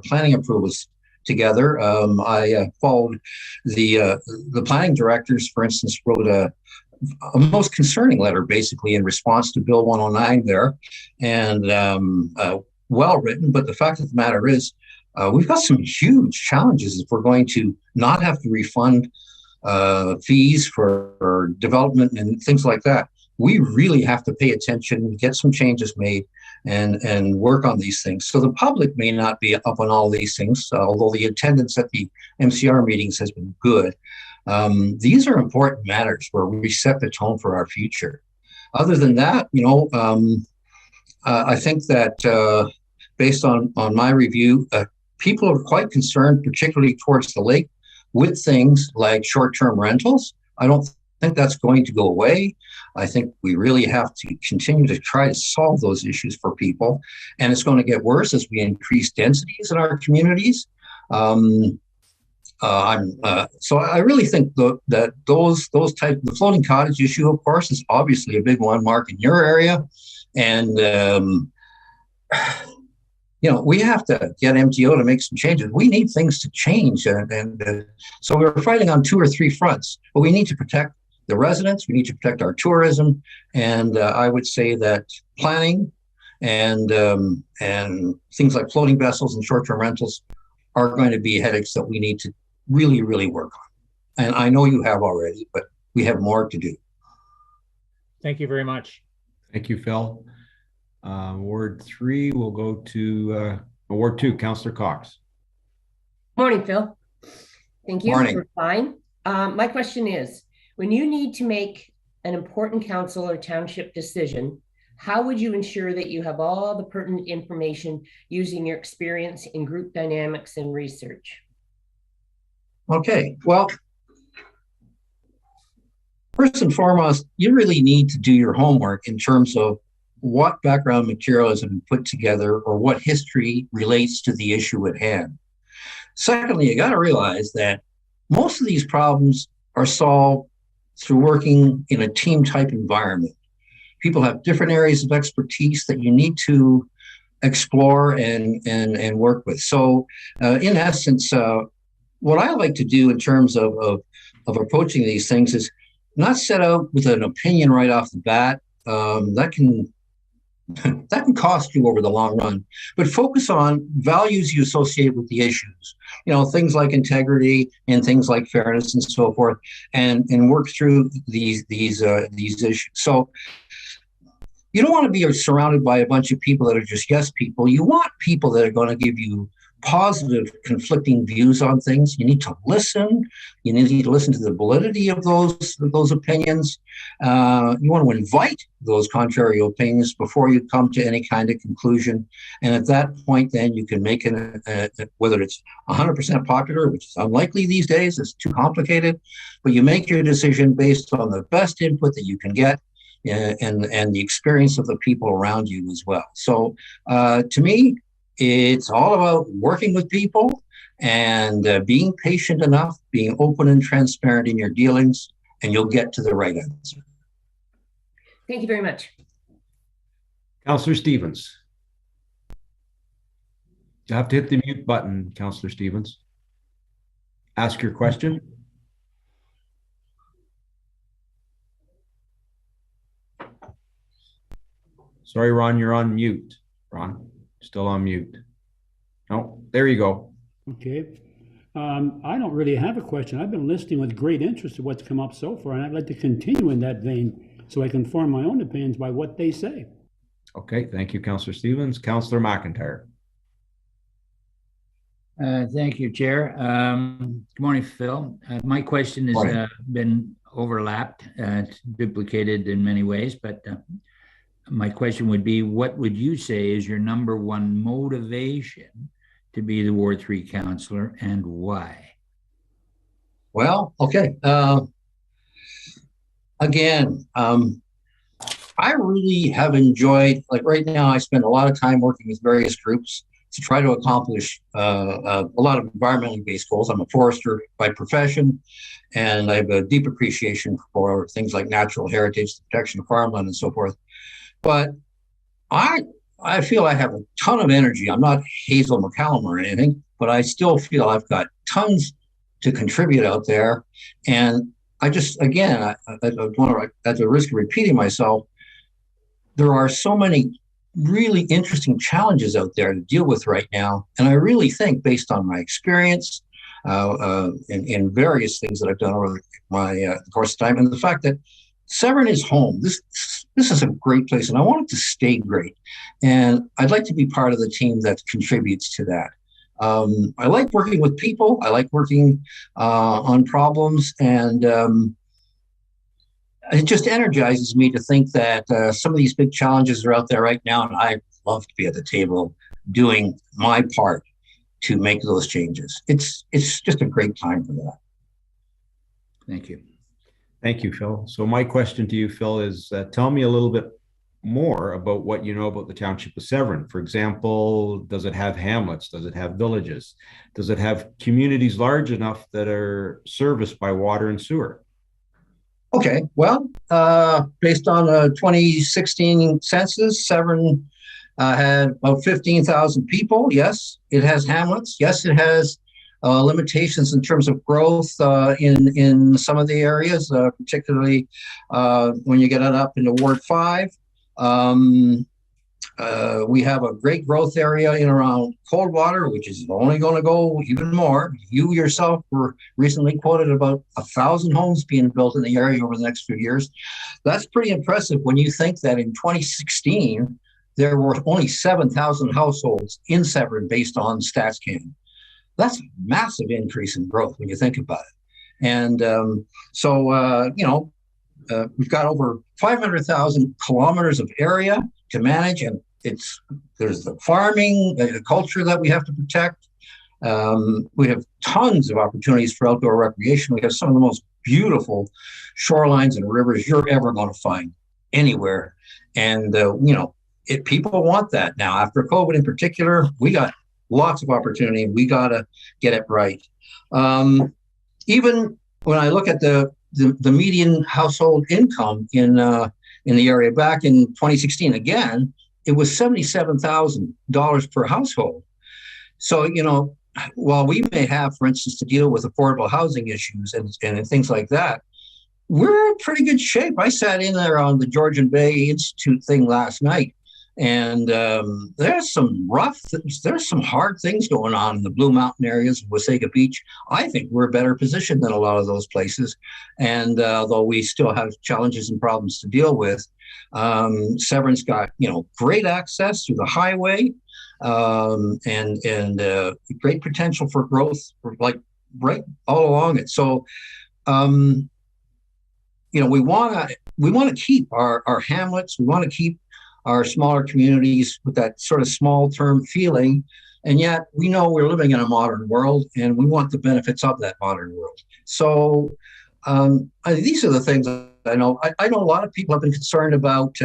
planning approvals together. I followed the planning directors, for instance, wrote a most concerning letter basically in response to Bill 109 there, and well written. But the fact of the matter is, we've got some huge challenges if we're going to not have to refund fees for development and things like that. We really have to pay attention, get some changes made, and work on these things. So the public may not be up on all these things, although the attendance at the MCR meetings has been good. These are important matters where we set the tone for our future. Other than that, I think that based on my review, people are quite concerned, particularly towards the lake, with things like short-term rentals. I don't think that's going to go away. I think we really have to continue to try to solve those issues for people. And it's going to get worse as we increase densities in our communities. So I really think that the floating cottage issue, of course, is obviously a big one, Mark, in your area. And, we have to get MTO to make some changes. We need things to change. So we're fighting on 2 or 3 fronts, but we need to protect the residents. We need to protect our tourism. And I would say that planning and things like floating vessels and short-term rentals are going to be headaches that we need to really, really work on. And I know you have already, but we have more to do. Thank you very much. Thank you, Phil. Ward 3, we'll go to Ward 2, Councillor Cox. Morning, Phil. Thank you. Morning. We're fine. My question is, when you need to make an important council or township decision, how would you ensure that you have all the pertinent information using your experience in group dynamics and research? Okay, well, first and foremost, you really need to do your homework in terms of what background material has been put together or what history relates to the issue at hand. Secondly, you got to realize that most of these problems are solved through working in a team type environment. People have different areas of expertise that you need to explore and work with. So in essence, what I like to do in terms of approaching these things is not set out with an opinion right off the bat. That can cost you over the long run, but focus on values you associate with the issues, things like integrity and things like fairness and so forth, and work through these issues. So you don't want to be surrounded by a bunch of people that are just yes people. You want people that are going to give you positive, conflicting views on things. You need to listen. You need to listen to the validity of those opinions. You want to invite those contrary opinions before you come to any kind of conclusion. And at that point, then you can make whether it's 100% popular, which is unlikely these days, it's too complicated, but you make your decision based on the best input that you can get and the experience of the people around you as well. So to me, it's all about working with people and being patient enough, being open and transparent in your dealings, and you'll get to the right answer. Thank you very much. Councillor Stevens. You have to hit the mute button, Councillor Stevens. Ask your question. Sorry, Ron, you're on mute. Ron. Still on mute. Oh, there you go. Okay. I don't really have a question. I've been listening with great interest to what's come up so far, and I'd like to continue in that vein so I can form my own opinions by what they say. Okay, thank you, Councillor Stevens. Councillor McIntyre. Thank you, Chair. Good morning, Phil. My question has been overlapped, it's duplicated in many ways, but my question would be, what would you say is your number one motivation to be the Ward 3 councillor, and why? Well, okay. Again, I really have enjoyed, like right now, I spend a lot of time working with various groups to try to accomplish a lot of environmentally based goals. I'm a forester by profession, and I have a deep appreciation for things like natural heritage, the protection of farmland, and so forth. But I feel I have a ton of energy. I'm not Hazel McCallum or anything, but I still feel I've got tons to contribute out there. And I just, again, I want to, at the risk of repeating myself, there are so many really interesting challenges out there to deal with right now. And I really think, based on my experience in various things that I've done over my course of time, and the fact that Severn is home, this is a great place, and I want it to stay great. And I'd like to be part of the team that contributes to that. I like working with people. I like working on problems, and it just energizes me to think that some of these big challenges are out there right now, and I love to be at the table doing my part to make those changes. It's just a great time for that. Thank you. Thank you, Phil. So my question to you, Phil, is tell me a little bit more about what you know about the Township of Severn. For example, does it have hamlets? Does it have villages? Does it have communities large enough that are serviced by water and sewer? Okay, well, based on the 2016 census, Severn had about 15,000 people. Yes, it has hamlets. Yes, it has limitations in terms of growth in some of the areas, particularly when you get it up into Ward 5. We have a great growth area in around Coldwater, which is only going to go even more. You yourself were recently quoted about 1,000 homes being built in the area over the next few years. That's pretty impressive when you think that in 2016, there were only 7,000 households in Severn based on StatsCan. That's a massive increase in growth when you think about it. And we've got over 500,000 kilometers of area to manage, and there's the farming, the culture that we have to protect. We have tons of opportunities for outdoor recreation. We have some of the most beautiful shorelines and rivers you're ever going to find anywhere. And, people want that now. After COVID in particular, we got lots of opportunity, and we got to get it right. Even when I look at the median household income in the area back in 2016, again, it was $77,000 per household. So, while we may have, for instance, to deal with affordable housing issues and things like that, we're in pretty good shape. I sat in there on the Georgian Bay Institute thing last night, and there's some hard things going on in the Blue Mountain areas of Wasaga Beach. I think we're better positioned than a lot of those places. And though we still have challenges and problems to deal with, Severn's got, great access through the highway and great potential for growth, like right all along it. So, we want to keep our hamlets. We want to keep our smaller communities with that sort of small term feeling. And yet we know we're living in a modern world, and we want the benefits of that modern world. So these are the things I know. I know a lot of people have been concerned about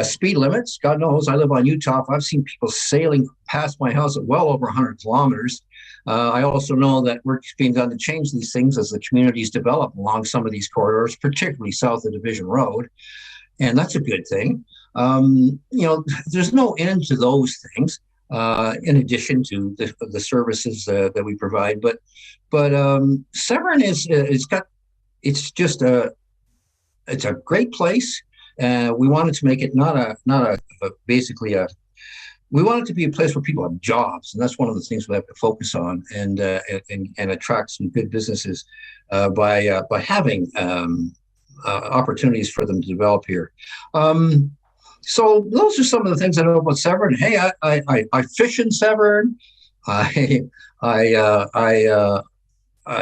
speed limits. God knows I live on Utah. I've seen people sailing past my house at well over 100 kilometers. I also know that work's being done to change these things as the communities develop along some of these corridors, particularly south of Division Road. And that's a good thing. There's no end to those things, in addition to the services that we provide. But Severn it's a great place. We wanted to make it we want it to be a place where people have jobs, and that's one of the things we have to focus on and attract some good businesses by having opportunities for them to develop here. So those are some of the things I know about Severn. Hey, I fish in Severn. I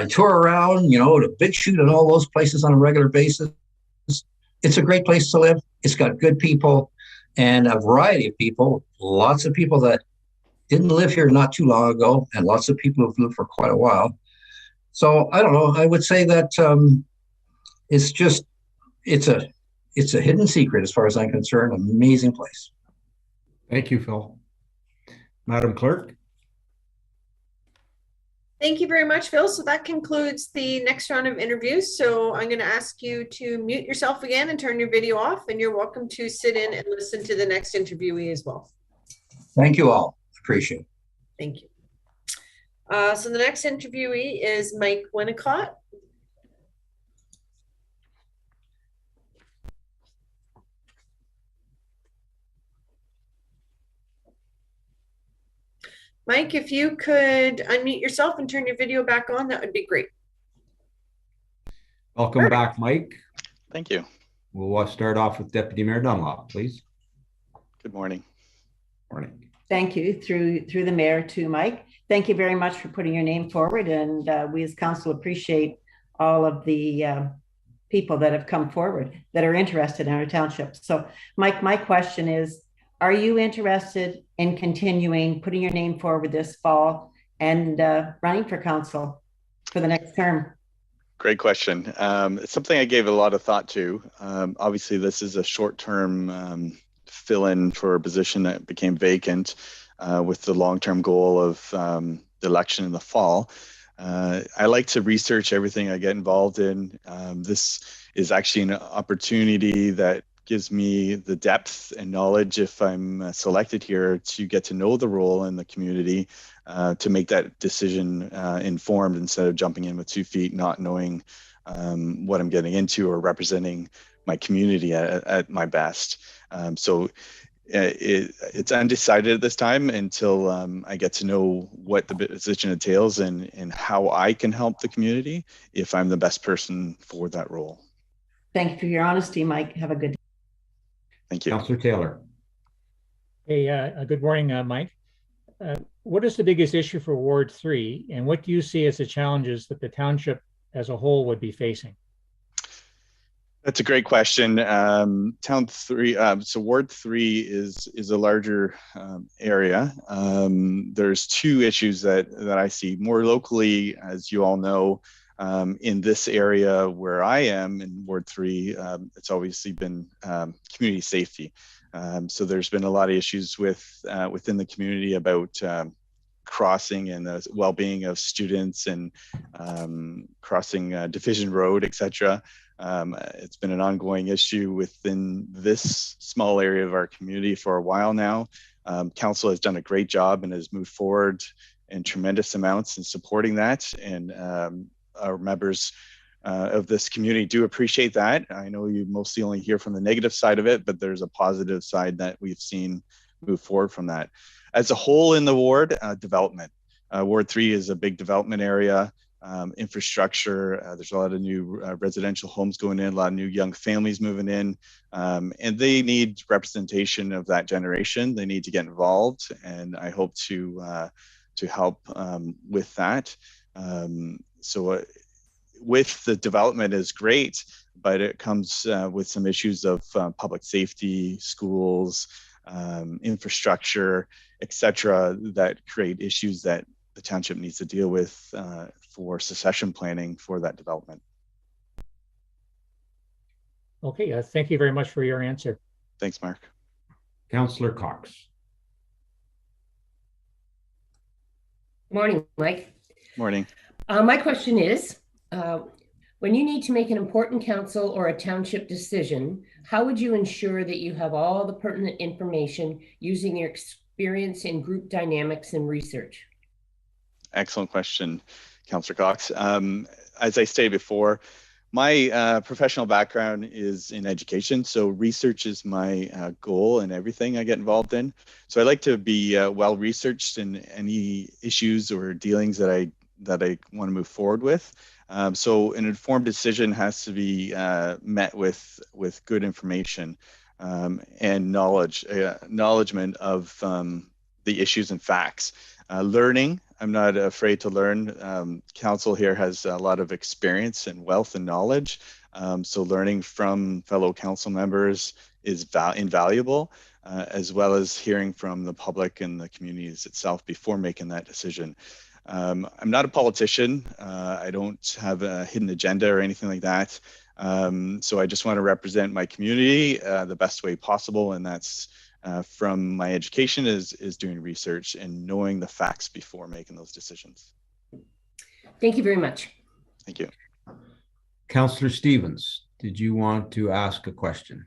tour around, to Big Shoot and all those places on a regular basis. It's a great place to live. It's got good people and a variety of people. Lots of people that didn't live here not too long ago, and lots of people who've lived for quite a while. So I don't know. I would say that it's a hidden secret as far as I'm concerned. Amazing place. Thank you, Phil. Madam Clerk. Thank you very much, Phil. So that concludes the next round of interviews. So I'm going to ask you to mute yourself again and turn your video off, and you're welcome to sit in and listen to the next interviewee as well. Thank you all. Appreciate it. Thank you. So the next interviewee is Mike Winnicott. Mike, if you could unmute yourself and turn your video back on, that would be great. Welcome back, Mike. Thank you. We'll start off with Deputy Mayor Dunlop, please. Good morning. Morning. Thank you. Through the mayor to Mike. Thank you very much for putting your name forward. And we as council appreciate all of the people that have come forward that are interested in our township. So Mike, my question is, are you interested in continuing putting your name forward this fall and running for council for the next term? Great question. It's something I gave a lot of thought to. Obviously, this is a short-term fill-in for a position that became vacant with the long-term goal of the election in the fall. I like to research everything I get involved in. This is actually an opportunity that gives me the depth and knowledge, if I'm selected here, to get to know the role in the community, to make that decision informed instead of jumping in with 2 feet, not knowing what I'm getting into or representing my community at my best. So it's undecided at this time until I get to know what the position entails and how I can help the community if I'm the best person for that role. Thank you for your honesty, Mike. Have a good day. Thank you. Councillor Taylor. Hey, good morning, Mike. What is the biggest issue for Ward 3, and what do you see as the challenges that the township as a whole would be facing? That's a great question. Town 3, so Ward 3 is a larger area. There's 2 issues that I see more locally, as you all know. In this area where I am in Ward 3, it's obviously been community safety. So there's been a lot of issues within the community about crossing and the well-being of students and crossing Division Road, etc. It's been an ongoing issue within this small area of our community for a while now. Council has done a great job and has moved forward in tremendous amounts in supporting that, and our members of this community do appreciate that. I know you mostly only hear from the negative side of it, but there's a positive side that we've seen move forward from that. As a whole in the ward, development. Ward 3 is a big development area, infrastructure. There's a lot of new residential homes going in, a lot of new young families moving in, and they need representation of that generation. They need to get involved, and I hope to help with that. So with the development is great, but it comes with some issues of public safety, schools, infrastructure, etc., that create issues that the township needs to deal with for succession planning for that development. Okay, thank you very much for your answer. Thanks, Mark. Councillor Cox. Morning, Mike. Morning. My question is, when you need to make an important council or a township decision, how would you ensure that you have all the pertinent information using your experience in group dynamics and research? Excellent question, Councillor Cox. As I stated before, my professional background is in education, so research is my goal in everything I get involved in. So I like to be well researched in any issues or dealings that I want to move forward with. So an informed decision has to be met with good information. and acknowledgement of the issues and facts. Learning, I'm not afraid to learn. Council here has a lot of experience and wealth and knowledge. So learning from fellow council members is invaluable, as well as hearing from the public and the communities itself before making that decision. I'm not a politician. I don't have a hidden agenda or anything like that. So I just want to represent my community the best way possible, and that's from my education is doing research and knowing the facts before making those decisions. Thank you very much. Thank you. Councillor Stevens, did you want to ask a question?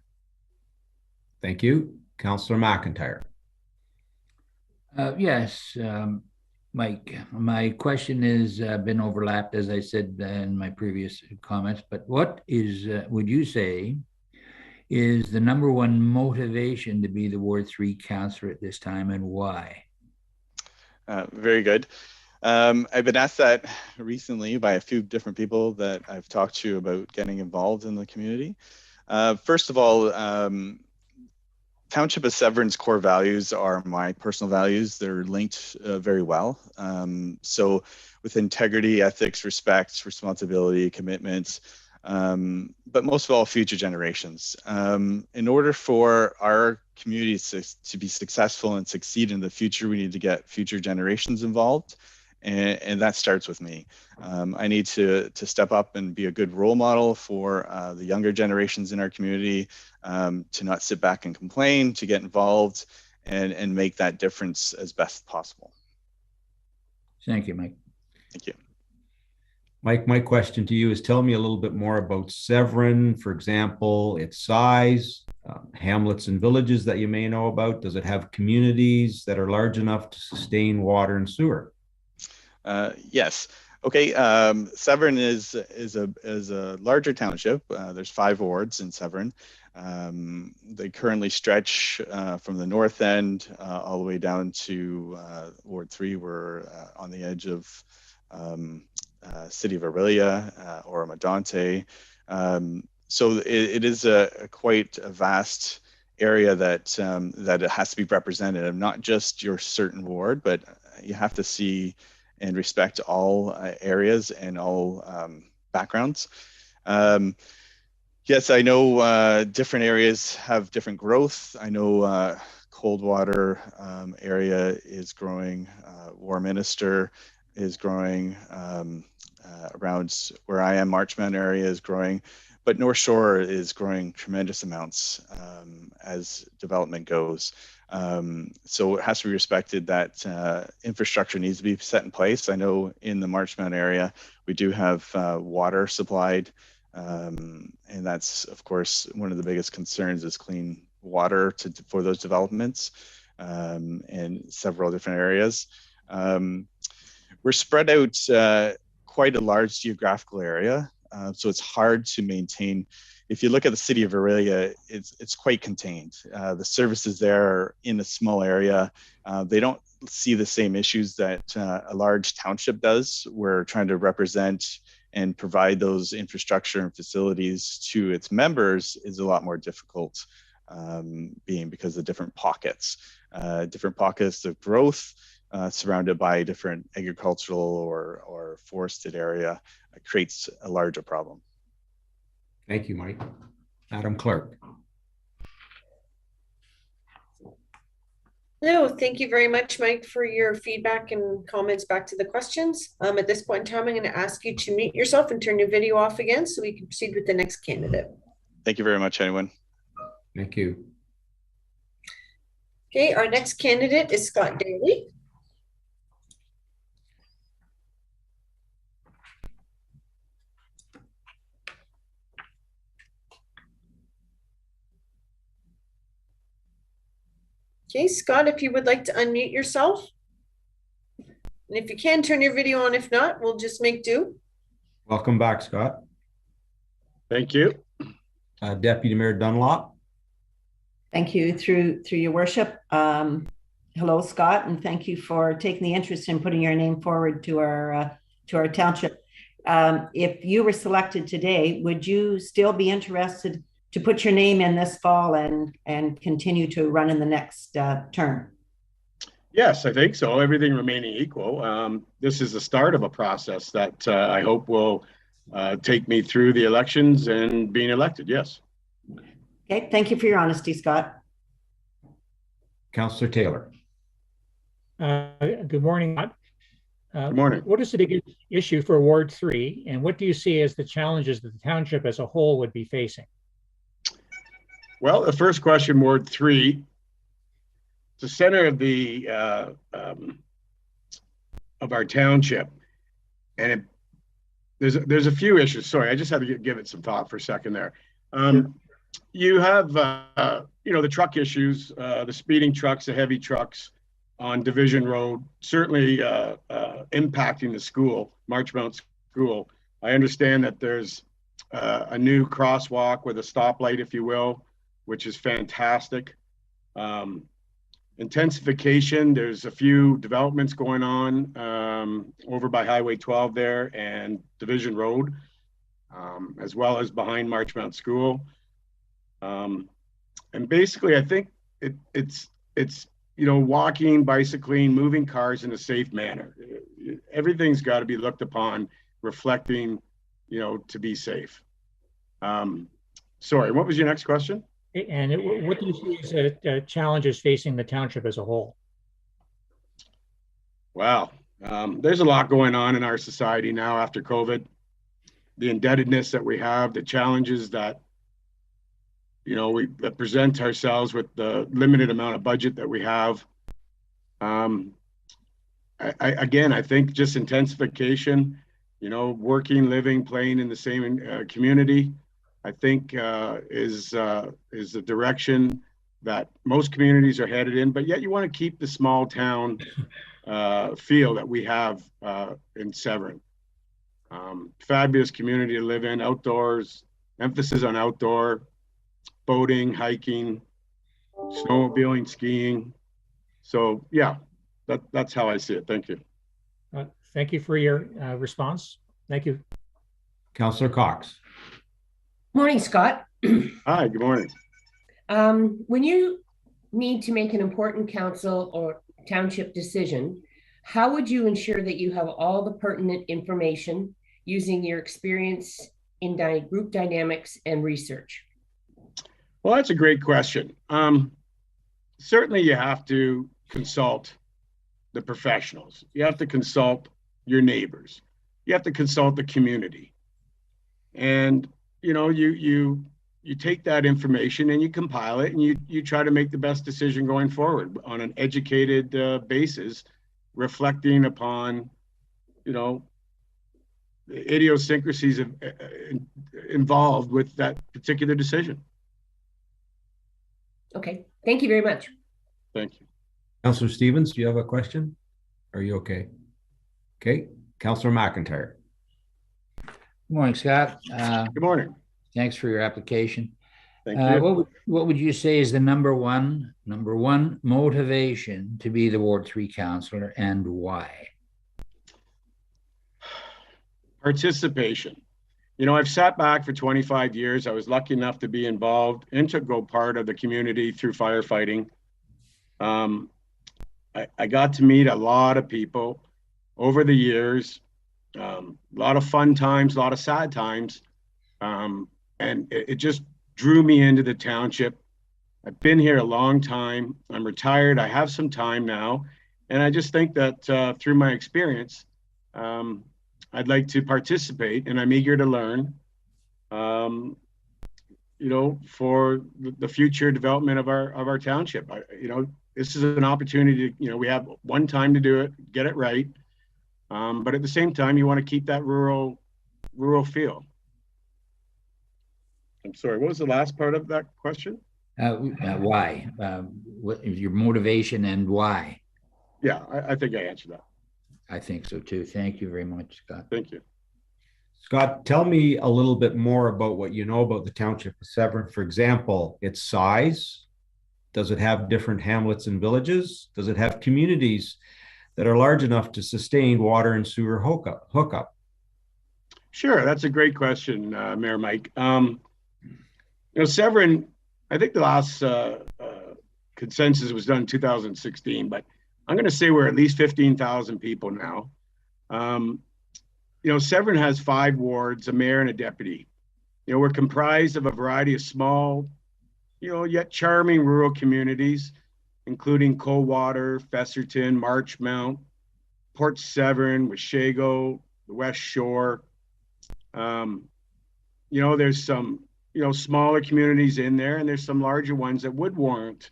Thank you. Councillor McIntyre. Yes, Mike, my question has been overlapped, as I said in my previous comments, but what is, would you say, is the number one motivation to be the Ward 3 councillor at this time, and why? Very good. I've been asked that recently by a few different people that I've talked to about getting involved in the community. First of all, Township of Severn's core values are my personal values. They're linked very well. So with integrity, ethics, respect, responsibility, commitments, but most of all, future generations. In order for our communities to be successful and succeed in the future, we need to get future generations involved. And that starts with me. I need to step up and be a good role model for the younger generations in our community, to not sit back and complain, to get involved and make that difference as best possible. Thank you, Mike. Thank you. Mike, my question to you is, tell me a little bit more about Severn, for example, its size, hamlets and villages that you may know about. Does it have communities that are large enough to sustain water and sewer? Yes. Okay. Severn is a larger township. There's 5 wards in Severn. They currently stretch from the north end all the way down to Ward 3. We're on the edge of City of Orillia or Medonte. So it is quite a vast area that it has to be represented, not just your certain ward, but you have to see and respect all areas and all backgrounds. Yes, I know different areas have different growth. I know Coldwater area is growing, Warminster is growing, around where I am, Marchmount area is growing, but North Shore is growing tremendous amounts as development goes. So it has to be respected that infrastructure needs to be set in place. I know in the Marchmount area, we do have water supplied, and that's, of course, one of the biggest concerns is clean water for those developments in several different areas. We're spread out quite a large geographical area, so it's hard to maintain. If you look at the City of Orillia, it's quite contained. The services there are in a small area. They don't see the same issues that a large township does. We're trying to represent and provide those infrastructure and facilities to its members is a lot more difficult, being because of different pockets of growth surrounded by different agricultural or forested area creates a larger problem. Thank you, Mike. Madam Clerk. No, thank you very much, Mike, for your feedback and comments back to the questions. At this point in time, I'm going to ask you to mute yourself and turn your video off again so we can proceed with the next candidate. Thank you very much, anyone. Thank you. Okay, our next candidate is Scott Daly. Okay, Scott, if you would like to unmute yourself. And if you can, turn your video on. If not, we'll just make do. Welcome back, Scott. Thank you. Deputy Mayor Dunlop. Thank you, through your worship. Hello, Scott, and thank you for taking the interest in putting your name forward to our township. If you were selected today, would you still be interested to put your name in this fall and continue to run in the next term? Yes, I think so. Everything remaining equal. This is the start of a process that I hope will take me through the elections and being elected. Yes. Okay. Thank you for your honesty, Scott. Councillor Taylor. Good morning. Good morning. What is the biggest issue for Ward 3, and what do you see as the challenges that the township as a whole would be facing? Well, the first question, Ward 3, the center of our township, and there's a few issues. Sorry, I just had to give it some thought for a second there. You have the truck issues, the speeding trucks, the heavy trucks on Division Road, certainly impacting the school, Marchmount School. I understand that there's a new crosswalk with a stoplight, if you will, which is fantastic. Intensification, there's a few developments going on over by Highway 12 there and Division Road, as well as behind Marchmount School. And basically, I think it's walking, bicycling, moving cars in a safe manner. Everything's got to be looked upon, reflecting, to be safe. Sorry, what was your next question? And what do you see as challenges facing the township as a whole? Wow. There's a lot going on in our society now after COVID. The indebtedness that we have, the challenges that, we present ourselves with the limited amount of budget that we have. I think just intensification, working, living, playing in the same community, I think is the direction that most communities are headed in, but yet you want to keep the small town feel that we have in Severn. Fabulous community to live in, outdoors, emphasis on outdoor, boating, hiking, snowmobiling, skiing. So yeah, that's how I see it. Thank you. Thank you for your response. Thank you. Councillor Cox. Morning, Scott. Hi, good morning. When you need to make an important council or township decision, how would you ensure that you have all the pertinent information using your experience in group dynamics and research? Well, that's a great question. Certainly you have to consult the professionals. You have to consult your neighbors. You have to consult the community. And, you take that information and you compile it and you try to make the best decision going forward on an educated basis, reflecting upon, the idiosyncrasies involved with that particular decision. Okay, thank you very much. Thank you. Councillor Stevens, do you have a question? Are you okay? Okay, Councillor McIntyre. Good morning, Scott. Good morning. Thanks for your application. Thank you. What would you say is the number one motivation to be the Ward 3 councillor, and why? Participation. I've sat back for 25 years. I was lucky enough to be involved, integral part of the community through firefighting. I got to meet a lot of people over the years, a lot of fun times, a lot of sad times. And it just drew me into the township. I've been here a long time. I'm retired. I have some time now. And I just think that through my experience, I'd like to participate, and I'm eager to learn, for the future development of our township. This is an opportunity to, we have one time to do it, get it right. But at the same time, you want to keep that rural feel. I'm sorry, what was the last part of that question? Why? What is your motivation and why? Yeah, I think I answered that. I think so too. Thank you very much, Scott. Thank you. Scott, tell me a little bit more about what you know about the Township of Severn. For example, its size. Does it have different hamlets and villages? Does it have communities that are large enough to sustain water and sewer hookup? Sure, that's a great question, Mayor Mike. Severn, I think the last consensus was done in 2016, but I'm going to say we're at least 15,000 people now. Severn has 5 wards, a mayor and a deputy. We're comprised of a variety of small, yet charming rural communities, including Coldwater, Fesserton, Marchmount, Port Severn, Washego, the West Shore. There's some, smaller communities in there, and there's some larger ones that would warrant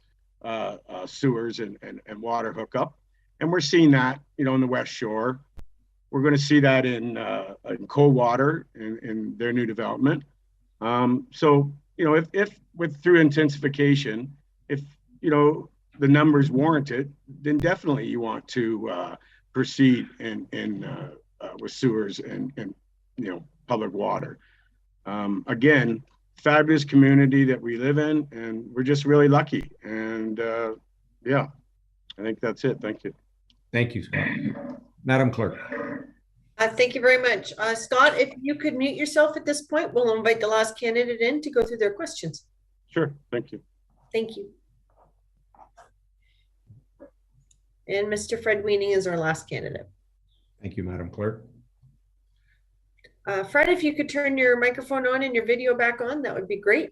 sewers and water hookup. And we're seeing that, in the West Shore. We're going to see that in Coldwater in their new development. So, if through intensification, if, the numbers warrant it, then definitely you want to proceed with sewers and public water. Again, fabulous community that we live in, and we're just really lucky. And yeah, I think that's it. Thank you. Thank you, Scott. Madam Clerk. Thank you very much. Scott, if you could mute yourself at this point, we'll invite the last candidate in to go through their questions. Sure. Thank you. Thank you. And Mr. Fred Weening is our last candidate. Thank you, Madam Clerk. Fred, if you could turn your microphone on and your video back on, that would be great.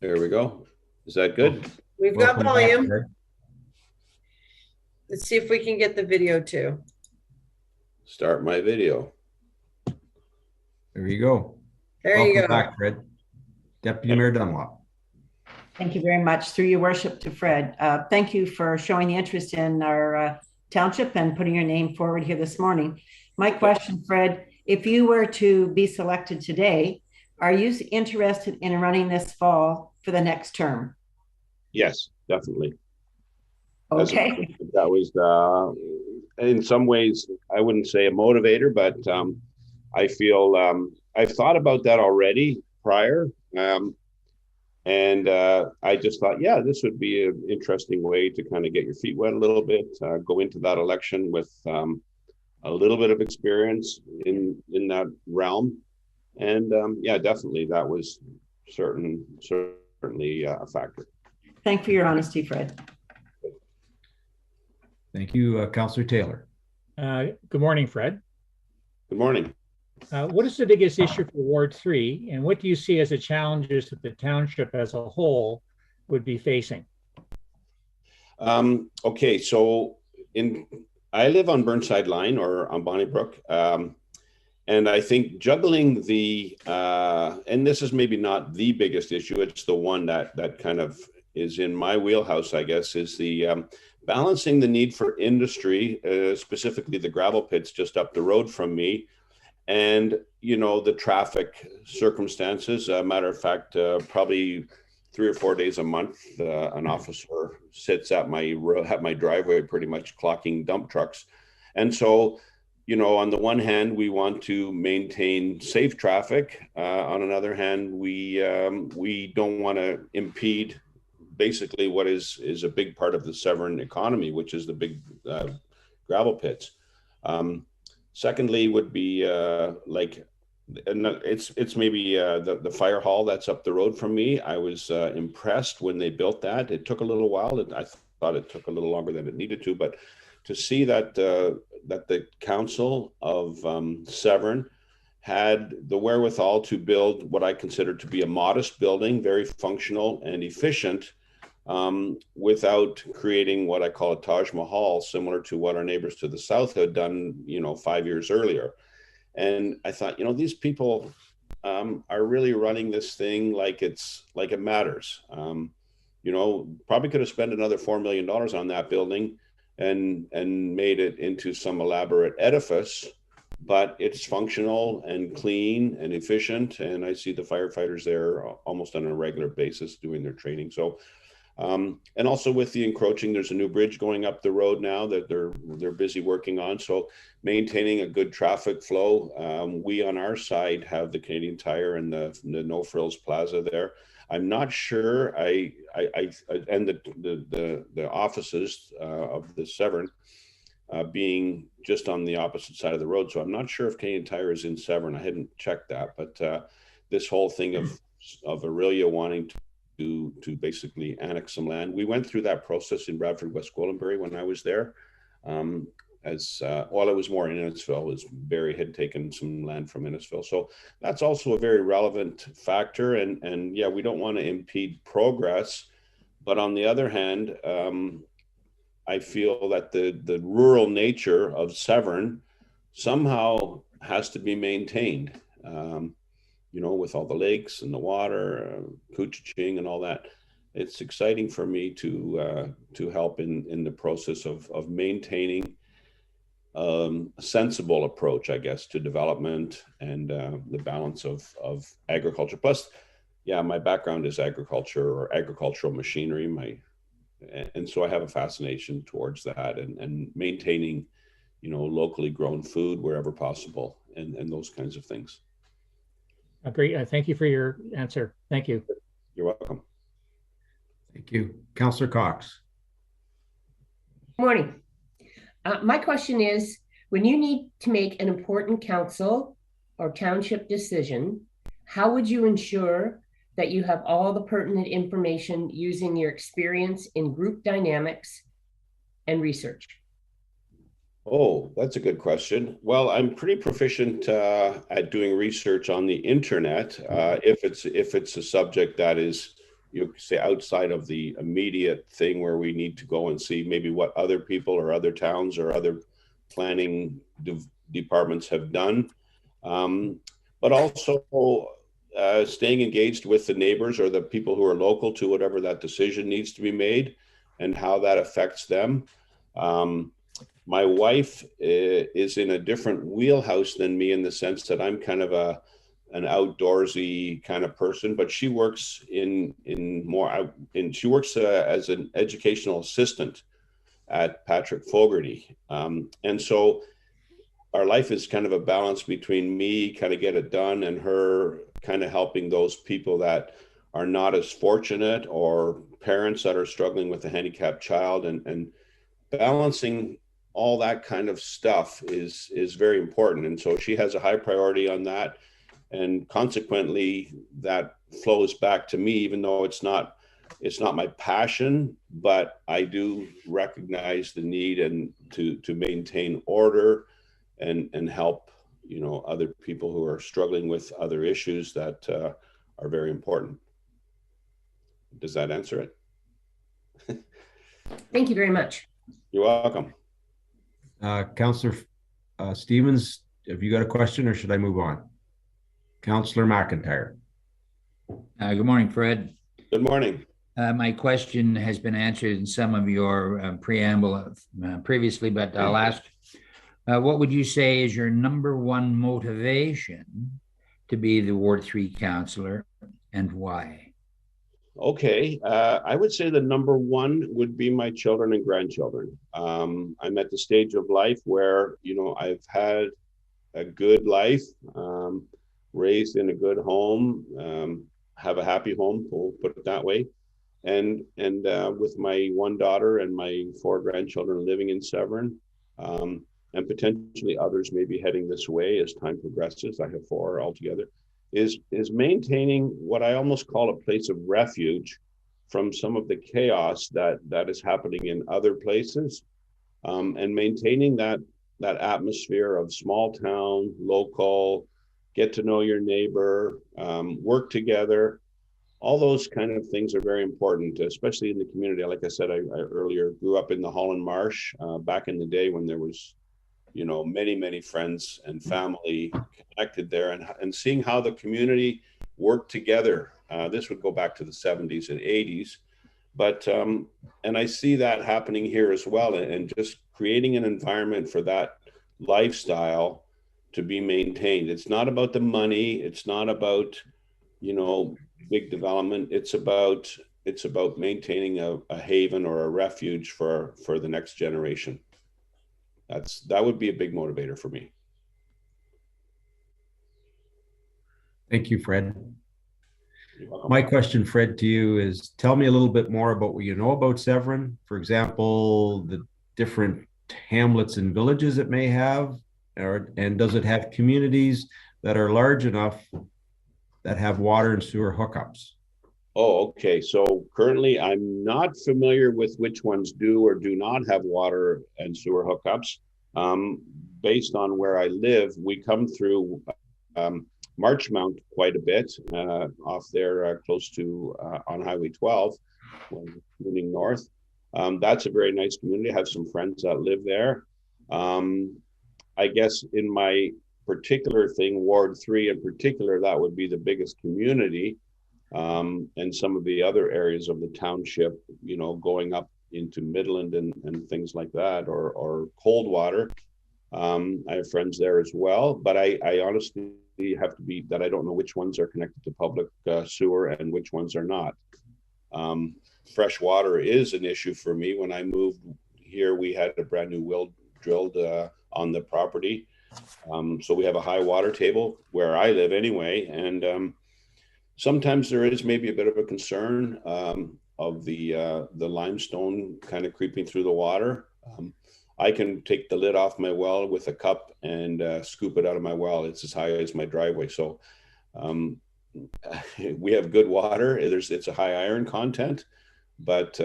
There we go. Is that good? We've got volume. Let's see if we can get the video too. Start my video. There you go. There you go. Welcome back, Fred. Deputy Mayor Dunlop. Thank you very much. Through your worship to Fred. Thank you for showing the interest in our township and putting your name forward here this morning. My question, Fred, if you were to be selected today, are you interested in running this fall for the next term? Yes, definitely. Okay. That was, in some ways, I wouldn't say a motivator, but I feel I've thought about that already prior. And I just thought, yeah, this would be an interesting way to kind of get your feet wet a little bit, go into that election with a little bit of experience in that realm. And yeah, definitely, that was certainly a factor. Thank you for your honesty, Fred. Thank you, Councillor Taylor. Good morning, Fred. Good morning. What is the biggest issue for Ward 3, and what do you see as the challenges that the township as a whole would be facing? Okay, so I live on Burnside Line or on Bonnybrook, and I think juggling and this is maybe not the biggest issue, it's the one that kind of is in my wheelhouse, I guess, is the balancing the need for industry, specifically the gravel pits just up the road from me, and the traffic circumstances. Matter of fact, probably 3 or 4 days a month, an officer sits at my driveway, pretty much clocking dump trucks. And so, on the one hand, we want to maintain safe traffic. On another hand, we don't want to impede basically what is a big part of the Severn economy, which is the big gravel pits. Secondly, would be it's maybe the fire hall that's up the road from me. I was impressed when they built that. It took a little while. I thought it took a little longer than it needed to, but to see that that the council of Severn had the wherewithal to build what I consider to be a modest building, very functional and efficient, without creating what I call a Taj Mahal, similar to what our neighbors to the south had done, 5 years earlier. And I thought, these people are really running this thing like it matters. Probably could have spent another $4 million on that building and made it into some elaborate edifice, but it's functional and clean and efficient. And I see the firefighters there almost on a regular basis doing their training. So And also with the encroaching, there's a new bridge going up the road now that they're busy working on. So maintaining a good traffic flow. We on our side have the Canadian Tire and the No Frills Plaza there. I'm not sure. And the offices of the Severn being just on the opposite side of the road. So I'm not sure if Canadian Tire is in Severn. I hadn't checked that, but this whole thing of Orillia wanting to basically annex some land. We went through that process in Bradford, West Gwillimbury when I was there. Well, it was more in Innisfil, as Barrie had taken some land from Innisfil. So that's also a very relevant factor. And yeah, we don't want to impede progress. But on the other hand, I feel that the rural nature of Severn somehow has to be maintained. You know, with all the lakes and the water, Couchiching and all that, it's exciting for me to help in the process of maintaining a sensible approach, I guess, to development and the balance of agriculture. Plus, yeah, my background is agriculture or agricultural machinery. And so I have a fascination towards that and maintaining, you know, locally grown food wherever possible and those kinds of things. Great. Thank you for your answer. Thank you. You're welcome. Thank you. Councillor Cox. Good morning. My question is, when you need to make an important council or township decision, how would you ensure that you have all the pertinent information using your experience in group dynamics and research? Oh, that's a good question. Well, I'm pretty proficient at doing research on the internet. If it's a subject that is, you say, outside of the immediate thing where we need to go and see maybe what other people or other towns or other planning departments have done, but also staying engaged with the neighbors or the people who are local to whatever that decision needs to be made and how that affects them. My wife is in a different wheelhouse than me in the sense that I'm kind of an outdoorsy kind of person, but she works she works as an educational assistant at Patrick Fogarty. And so our life is kind of a balance between me kind of get it done and her kind of helping those people that are not as fortunate or parents that are struggling with a handicapped child, and balancing all that kind of stuff is very important. And so she has a high priority on that. And consequently, that flows back to me, even though it's not my passion, but I do recognize the need and to maintain order and help, you know, other people who are struggling with other issues that are very important. Does that answer it? Thank you very much. You're welcome. Councillor Stevens, have you got a question or should I move on? Councillor McIntyre. Good morning, Fred. Good morning. My question has been answered in some of your preamble previously, but I'll ask, what would you say is your number one motivation to be the Ward 3 councillor and why? Okay, I would say the number one would be my children and grandchildren. I'm at the stage of life where, you know, I've had a good life, raised in a good home, have a happy home, we'll put it that way. And with my one daughter and my 4 grandchildren living in Severn, and potentially others may be heading this way as time progresses. I have 4 altogether. Is maintaining what I almost call a place of refuge from some of the chaos that is happening in other places, and maintaining that atmosphere of small town, local, get to know your neighbor, work together. All those kind of things are very important, especially in the community. Like I said, I earlier grew up in the Holland Marsh back in the day when there was, you know, many friends and family connected there, and seeing how the community worked together. This would go back to the 70s and 80s, but and I see that happening here as well, and just creating an environment for that lifestyle to be maintained. It's not about the money. It's not about, you know, big development. It's about it's about maintaining a haven or a refuge for the next generation. That would be a big motivator for me. Thank you, Fred. My question, Fred, to you is, tell me a little bit more about what you know about Severn. For example, the different hamlets and villages it may have, and does it have communities that are large enough that have water and sewer hookups? Oh, okay. So currently I'm not familiar with which ones do or do not have water and sewer hookups. Based on where I live, we come through Marchmount quite a bit, off there close to on Highway 12, moving north. That's a very nice community. I have some friends that live there. I guess in my particular thing, Ward 3 in particular, that would be the biggest community. And some of the other areas of the township, you know, going up into Midland and things like that, or Coldwater. I have friends there as well, but I honestly have to be that I don't know which ones are connected to public sewer and which ones are not. Fresh water is an issue for me. When I moved here, we had a brand new well drilled on the property. So we have a high water table where I live anyway. And sometimes there is maybe a bit of a concern of the limestone kind of creeping through the water. I can take the lid off my well with a cup and scoop it out of my well. It's as high as my driveway. So we have good water. It's a high iron content, but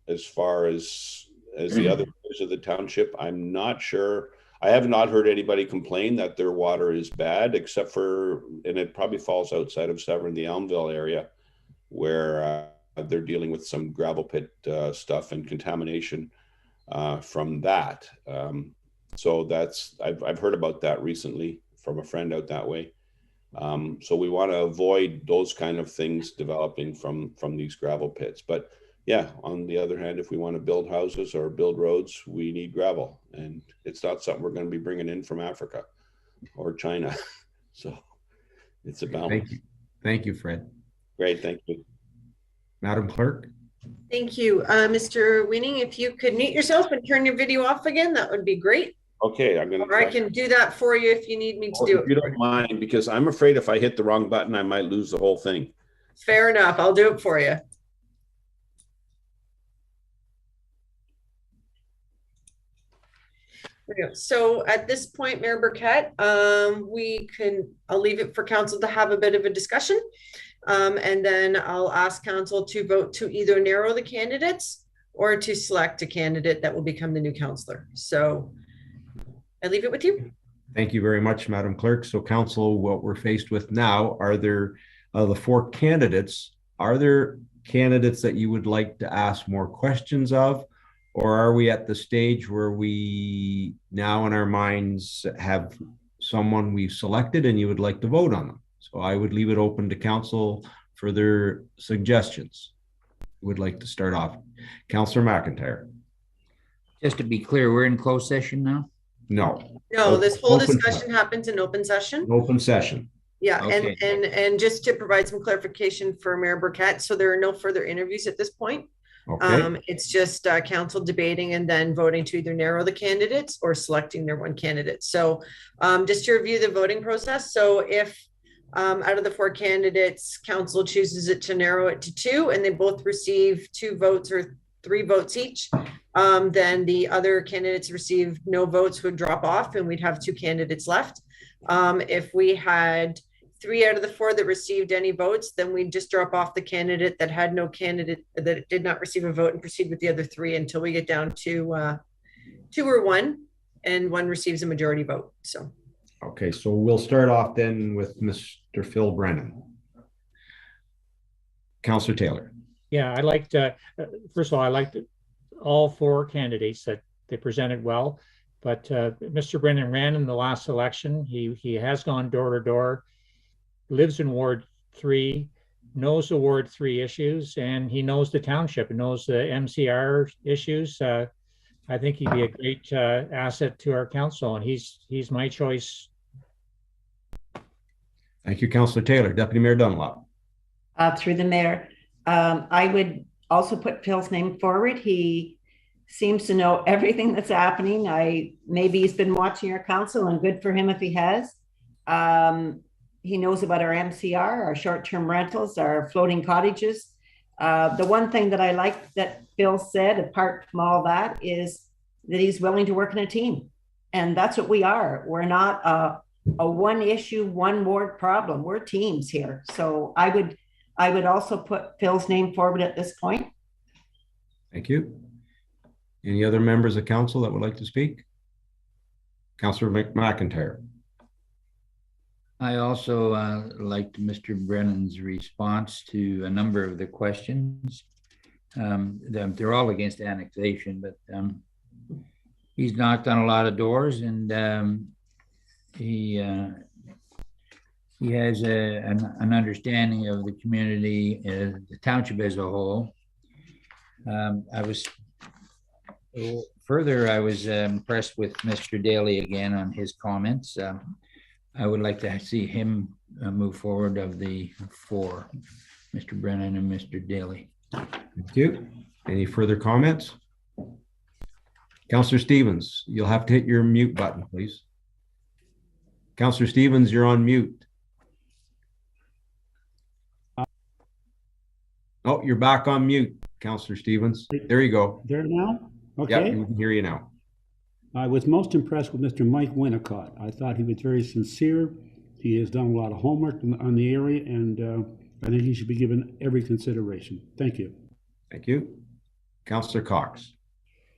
as far as the other areas of the township, I'm not sure. I have not heard anybody complain that their water is bad, except for, and it probably falls outside of Severn, the Elmville area, where they're dealing with some gravel pit stuff and contamination from that. So I've heard about that recently from a friend out that way. So we want to avoid those kind of things developing from these gravel pits. But yeah, on the other hand, if we want to build houses or build roads, we need gravel, and it's not something we're going to be bringing in from Africa or China. So it's a balance. Thank you, Fred. Great, thank you. Madam Clerk. Thank you. Mr. Weening, if you could mute yourself and turn your video off again, that would be great. Okay, I'm going to. Or I can do that for you if you need me to do it. If you don't mind, because I'm afraid if I hit the wrong button, I might lose the whole thing. Fair enough. I'll do it for you. So at this point, Mayor Burkett, I'll leave it for council to have a bit of a discussion. And then I'll ask council to vote to either narrow the candidates or to select a candidate that will become the new councillor. So I leave it with you. Thank you very much, Madam Clerk. So council, what we're faced with now, are there the four candidates, are there candidates that you would like to ask more questions of? Or are we at the stage where we now in our minds have someone we've selected and you would like to vote on them? So I would leave it open to council for their suggestions. Would like to start off. Councillor McIntyre. Just to be clear, we're in closed session now? No. No, this whole discussion happens in open session. Open session. Yeah, Okay. and just to provide some clarification for Mayor Burkett, so there are no further interviews at this point. Okay. It's just council debating and then voting to either narrow the candidates or selecting their one candidate. So just to review the voting process. So if out of the four candidates, council chooses it to narrow it to two and they both receive 2 votes or 3 votes each, then the other candidates receive no votes would drop off and we'd have 2 candidates left. If we had 3 out of the 4 that received any votes, then we'd just drop off the candidate that had no candidate that did not receive a vote and proceed with the other 3 until we get down to 2 or 1 and 1 receives a majority vote. So. Okay, so we'll start off then with Mr. Phil Brennan. Councillor Taylor. Yeah, I liked, first of all, I liked all 4 candidates that they presented well, but Mr. Brennan ran in the last election. He has gone door to door, lives in Ward 3, knows the Ward 3 issues, and he knows the township and knows the MCR issues. I think he'd be a great asset to our council, and he's my choice. Thank you, Councillor Taylor. Deputy Mayor Dunlop. Through the mayor, I would also put Phil's name forward. He seems to know everything that's happening. Maybe he's been watching our council, and good for him if he has. He knows about our MCR, our short-term rentals, our floating cottages. The one thing that I like that Phil said, apart from all that, is that he's willing to work in a team. And that's what we are. We're not a one issue, one ward problem. We're teams here. So I would also put Phil's name forward at this point. Thank you. Any other members of council that would like to speak? Councillor McIntyre. I also liked Mr. Brennan's response to a number of the questions. They're all against annexation, but he's knocked on a lot of doors, and he has an understanding of the community, the township as a whole. I was impressed with Mr. Daly again on his comments. I would like to see him move forward of the four, Mr. Brennan and Mr. Daly. Thank you. Any further comments? Councillor Stevens, you'll have to hit your mute button, please. Councillor Stevens, you're on mute. Oh, you're back on mute, Councillor Stevens. There you go. There now? Okay. Yeah, we can hear you now. I was most impressed with Mr. Mike Winnicott. I thought he was very sincere. He has done a lot of homework on the area, and I think he should be given every consideration. Thank you. Thank you. Councillor Cox.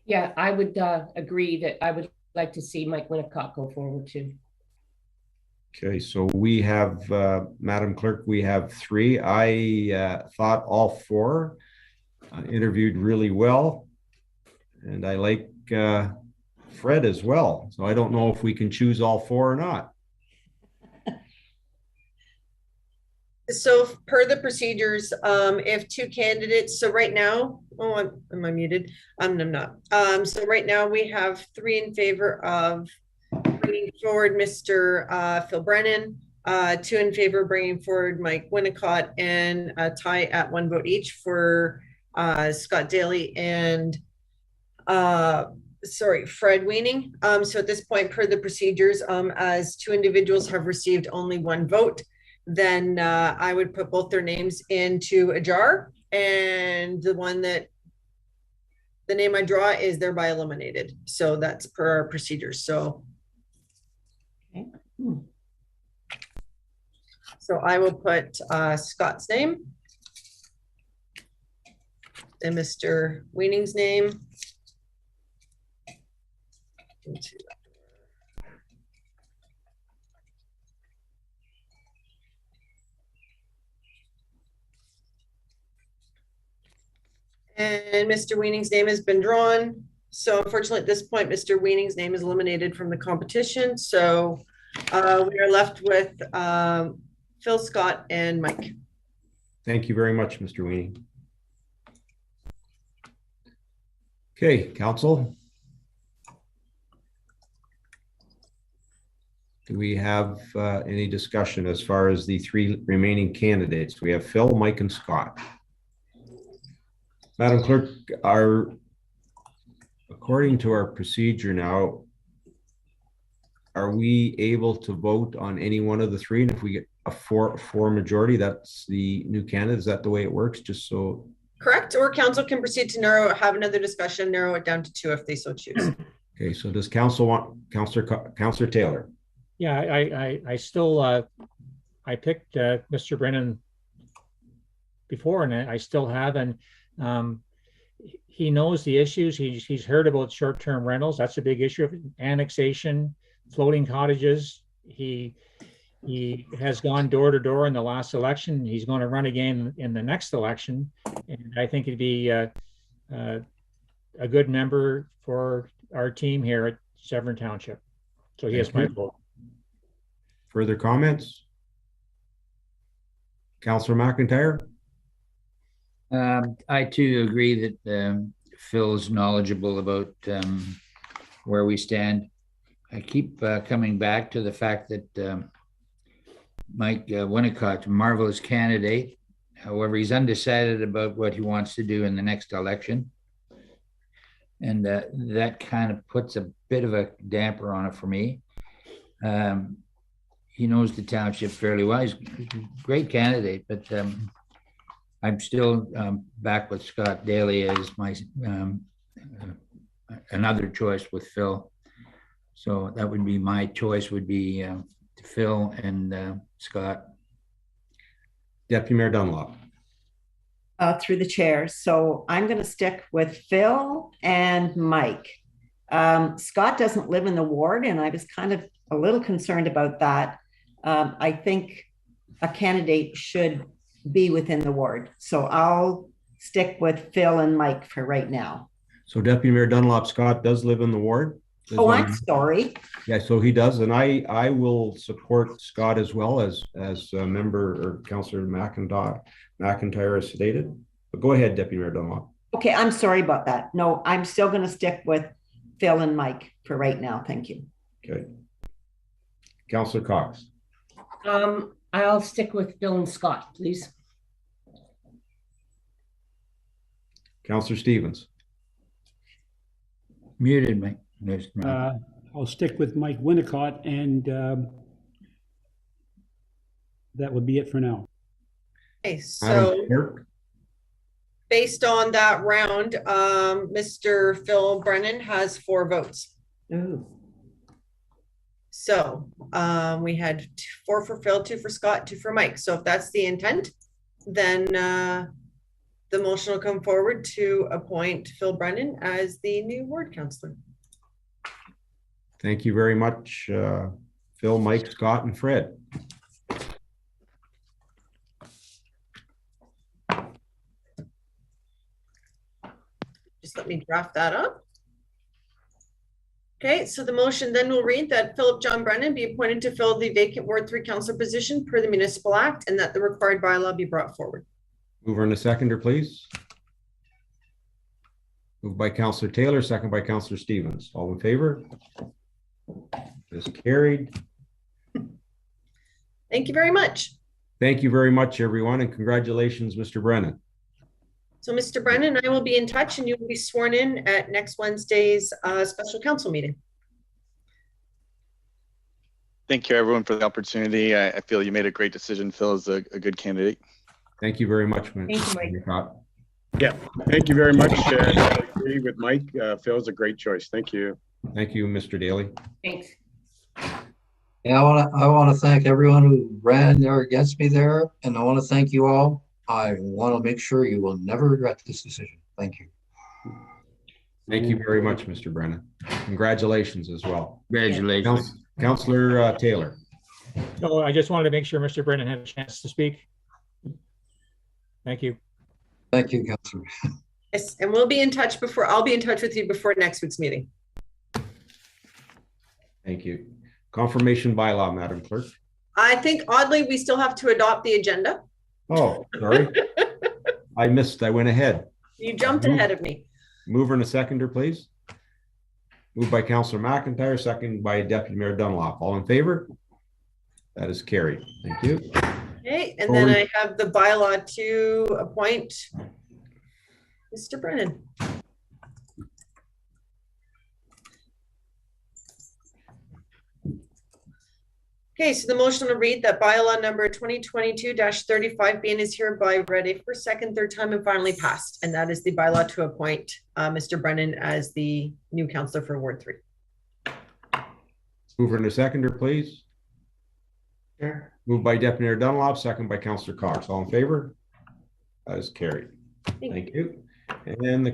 Yeah, I would agree that I would like to see Mike Winnicott go forward too. Okay, so we have, Madam Clerk, we have three. I thought all four interviewed really well, and I like Fred as well. So I don't know if we can choose all four or not. So per the procedures, if two candidates, so right now, am I muted? I'm not. So right now we have three in favor of bringing forward Mr. Phil Brennan, two in favor of bringing forward Mike Winnicott, and a tie at 1 vote each for Scott Daly and Fred Weaning. So at this point, per the procedures, as two individuals have received only 1 vote, then I would put both their names into a jar, and the name I draw is thereby eliminated. So that's per our procedures. So, okay. So I will put Scott's name and Mr. Weaning's name. And Mr. Weaning's name has been drawn. So unfortunately at this point, Mr. Weaning's name is eliminated from the competition. So we are left with Phil, Scott, and Mike. Thank you very much, Mr. Weaning. Okay, council. Do we have any discussion as far as the three remaining candidates? We have Phil, Mike, and Scott. Madam Clerk, according to our procedure now, are we able to vote on any one of the three? And if we get a four majority, that's the new candidate. Is that the way it works? Just so. Correct. Or council can proceed to have another discussion, narrow it down to 2 if they so choose. Okay. So does council want Councillor Taylor? Yeah, I still I picked Mr. Brennan before, and I still have, and he knows the issues. He's heard about short-term rentals. That's a big issue. Annexation, floating cottages. He has gone door to door in the last election. He's going to run again in the next election, and I think he'd be a good member for our team here at Severn Township. So he has my vote. Further comments? Councillor McIntyre? I too agree that Phil is knowledgeable about where we stand. I keep coming back to the fact that Mike Winnicott, marvelous candidate, However, he's undecided about what he wants to do in the next election. And that kind of puts a bit of a damper on it for me. He knows the township fairly well. He's a great candidate, but I'm still back with Scott Daly as my another choice with Phil. So that would be my choice, would be Phil and Scott. Deputy Mayor Dunlop. Through the chair. So I'm going to stick with Phil and Mike. Scott doesn't live in the ward, and I was kind of a little concerned about that. I think a candidate should be within the ward. So I'll stick with Phil and Mike for right now. So Deputy Mayor Dunlop, Scott does live in the ward. Oh, I'm sorry. Yeah, so he does, and I will support Scott as well as a member or Councillor McIntyre has stated. But go ahead, Deputy Mayor Dunlop. Okay, I'm sorry about that. No, I'm still going to stick with Phil and Mike for right now. Thank you. Okay. Councillor Cox. I'll stick with Phil and Scott, please. Councillor Stevens. Muted, Mike. I'll stick with Mike Winnicott, and that would be it for now. Okay, so based on that round, Mr. Phil Brennan has 4 votes. Ooh. So we had 4 for Phil, 2 for Scott, 2 for Mike. So if that's the intent, then the motion will come forward to appoint Phil Brennan as the new ward councillor. Thank you very much, Phil, Mike, Scott, and Fred. Just let me draft that up. Okay, so the motion then will read that Philip John Brennan be appointed to fill the vacant Ward 3 councillor position per the Municipal Act, and that the required bylaw be brought forward. Mover and a seconder, please. Moved by Councillor Taylor, second by Councillor Stevens. All in favor? Is carried. Thank you very much. Thank you very much, everyone, and congratulations, Mr. Brennan. So Mr. Brennan, I will be in touch and you will be sworn in at next Wednesday's special council meeting. Thank you, everyone, for the opportunity. I feel you made a great decision. Phil is a good candidate. Thank you very much, Thank you, Mike. Yeah, thank you very much. I agree with Mike. Phil's a great choice. Thank you. Thank you, Mr. Daly. Thanks. Yeah, I want to thank everyone who ran there against me there, and I want to thank you all. I want to make sure you will never regret this decision. Thank you. Thank you very much, Mr. Brennan. Congratulations as well. Congratulations. Councillor Taylor. So I just wanted to make sure Mr. Brennan had a chance to speak. Thank you. Thank you, Councillor. Yes, and we'll be in touch before, I'll be in touch with you before next week's meeting. Thank you. Confirmation bylaw, Madam Clerk. I think oddly, we still have to adopt the agenda. Oh, sorry. I went ahead. You jumped ahead of me. Mover and a seconder, please. Moved by Councillor McIntyre, second by Deputy Mayor Dunlop. All in favor? That is carried. Thank you. Okay, and then I have the bylaw to appoint Mr. Brennan. Okay, so the motion will read that bylaw number 2022-35 being is hereby read a first, second, third time and finally passed. And that is the bylaw to appoint Mr. Brennan as the new councillor for Ward 3. Mover and a seconder, please. Sure. Moved by Deputy Mayor Dunlop, second by Councillor Cox. All in favor? That is carried. Thank you. And then the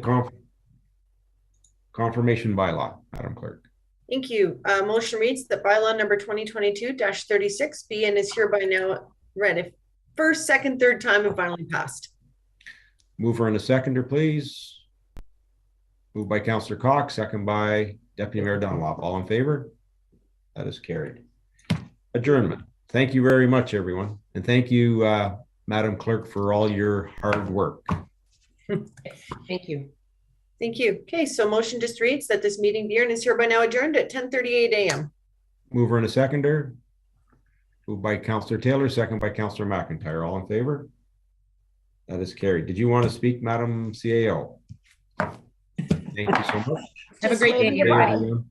confirmation bylaw, Madam Clerk. Thank you. Motion reads that bylaw number 2022-36 be and is hereby now read a first, second, third time and finally passed. Mover and a seconder, please. Moved by Councillor Cox, second by Deputy Mayor Dunlop. All in favor? That is carried. Adjournment. Thank you very much, everyone. And thank you, Madam Clerk, for all your hard work. Thank you. Thank you. Okay, so motion just reads that this meeting be and is hereby now adjourned at 10:38 a.m. Mover and a seconder. Moved by Councillor Taylor, second by Councillor McIntyre. All in favor? That is carried. Did you want to speak, Madam CAO? Thank you so much. Have a great day, everyone.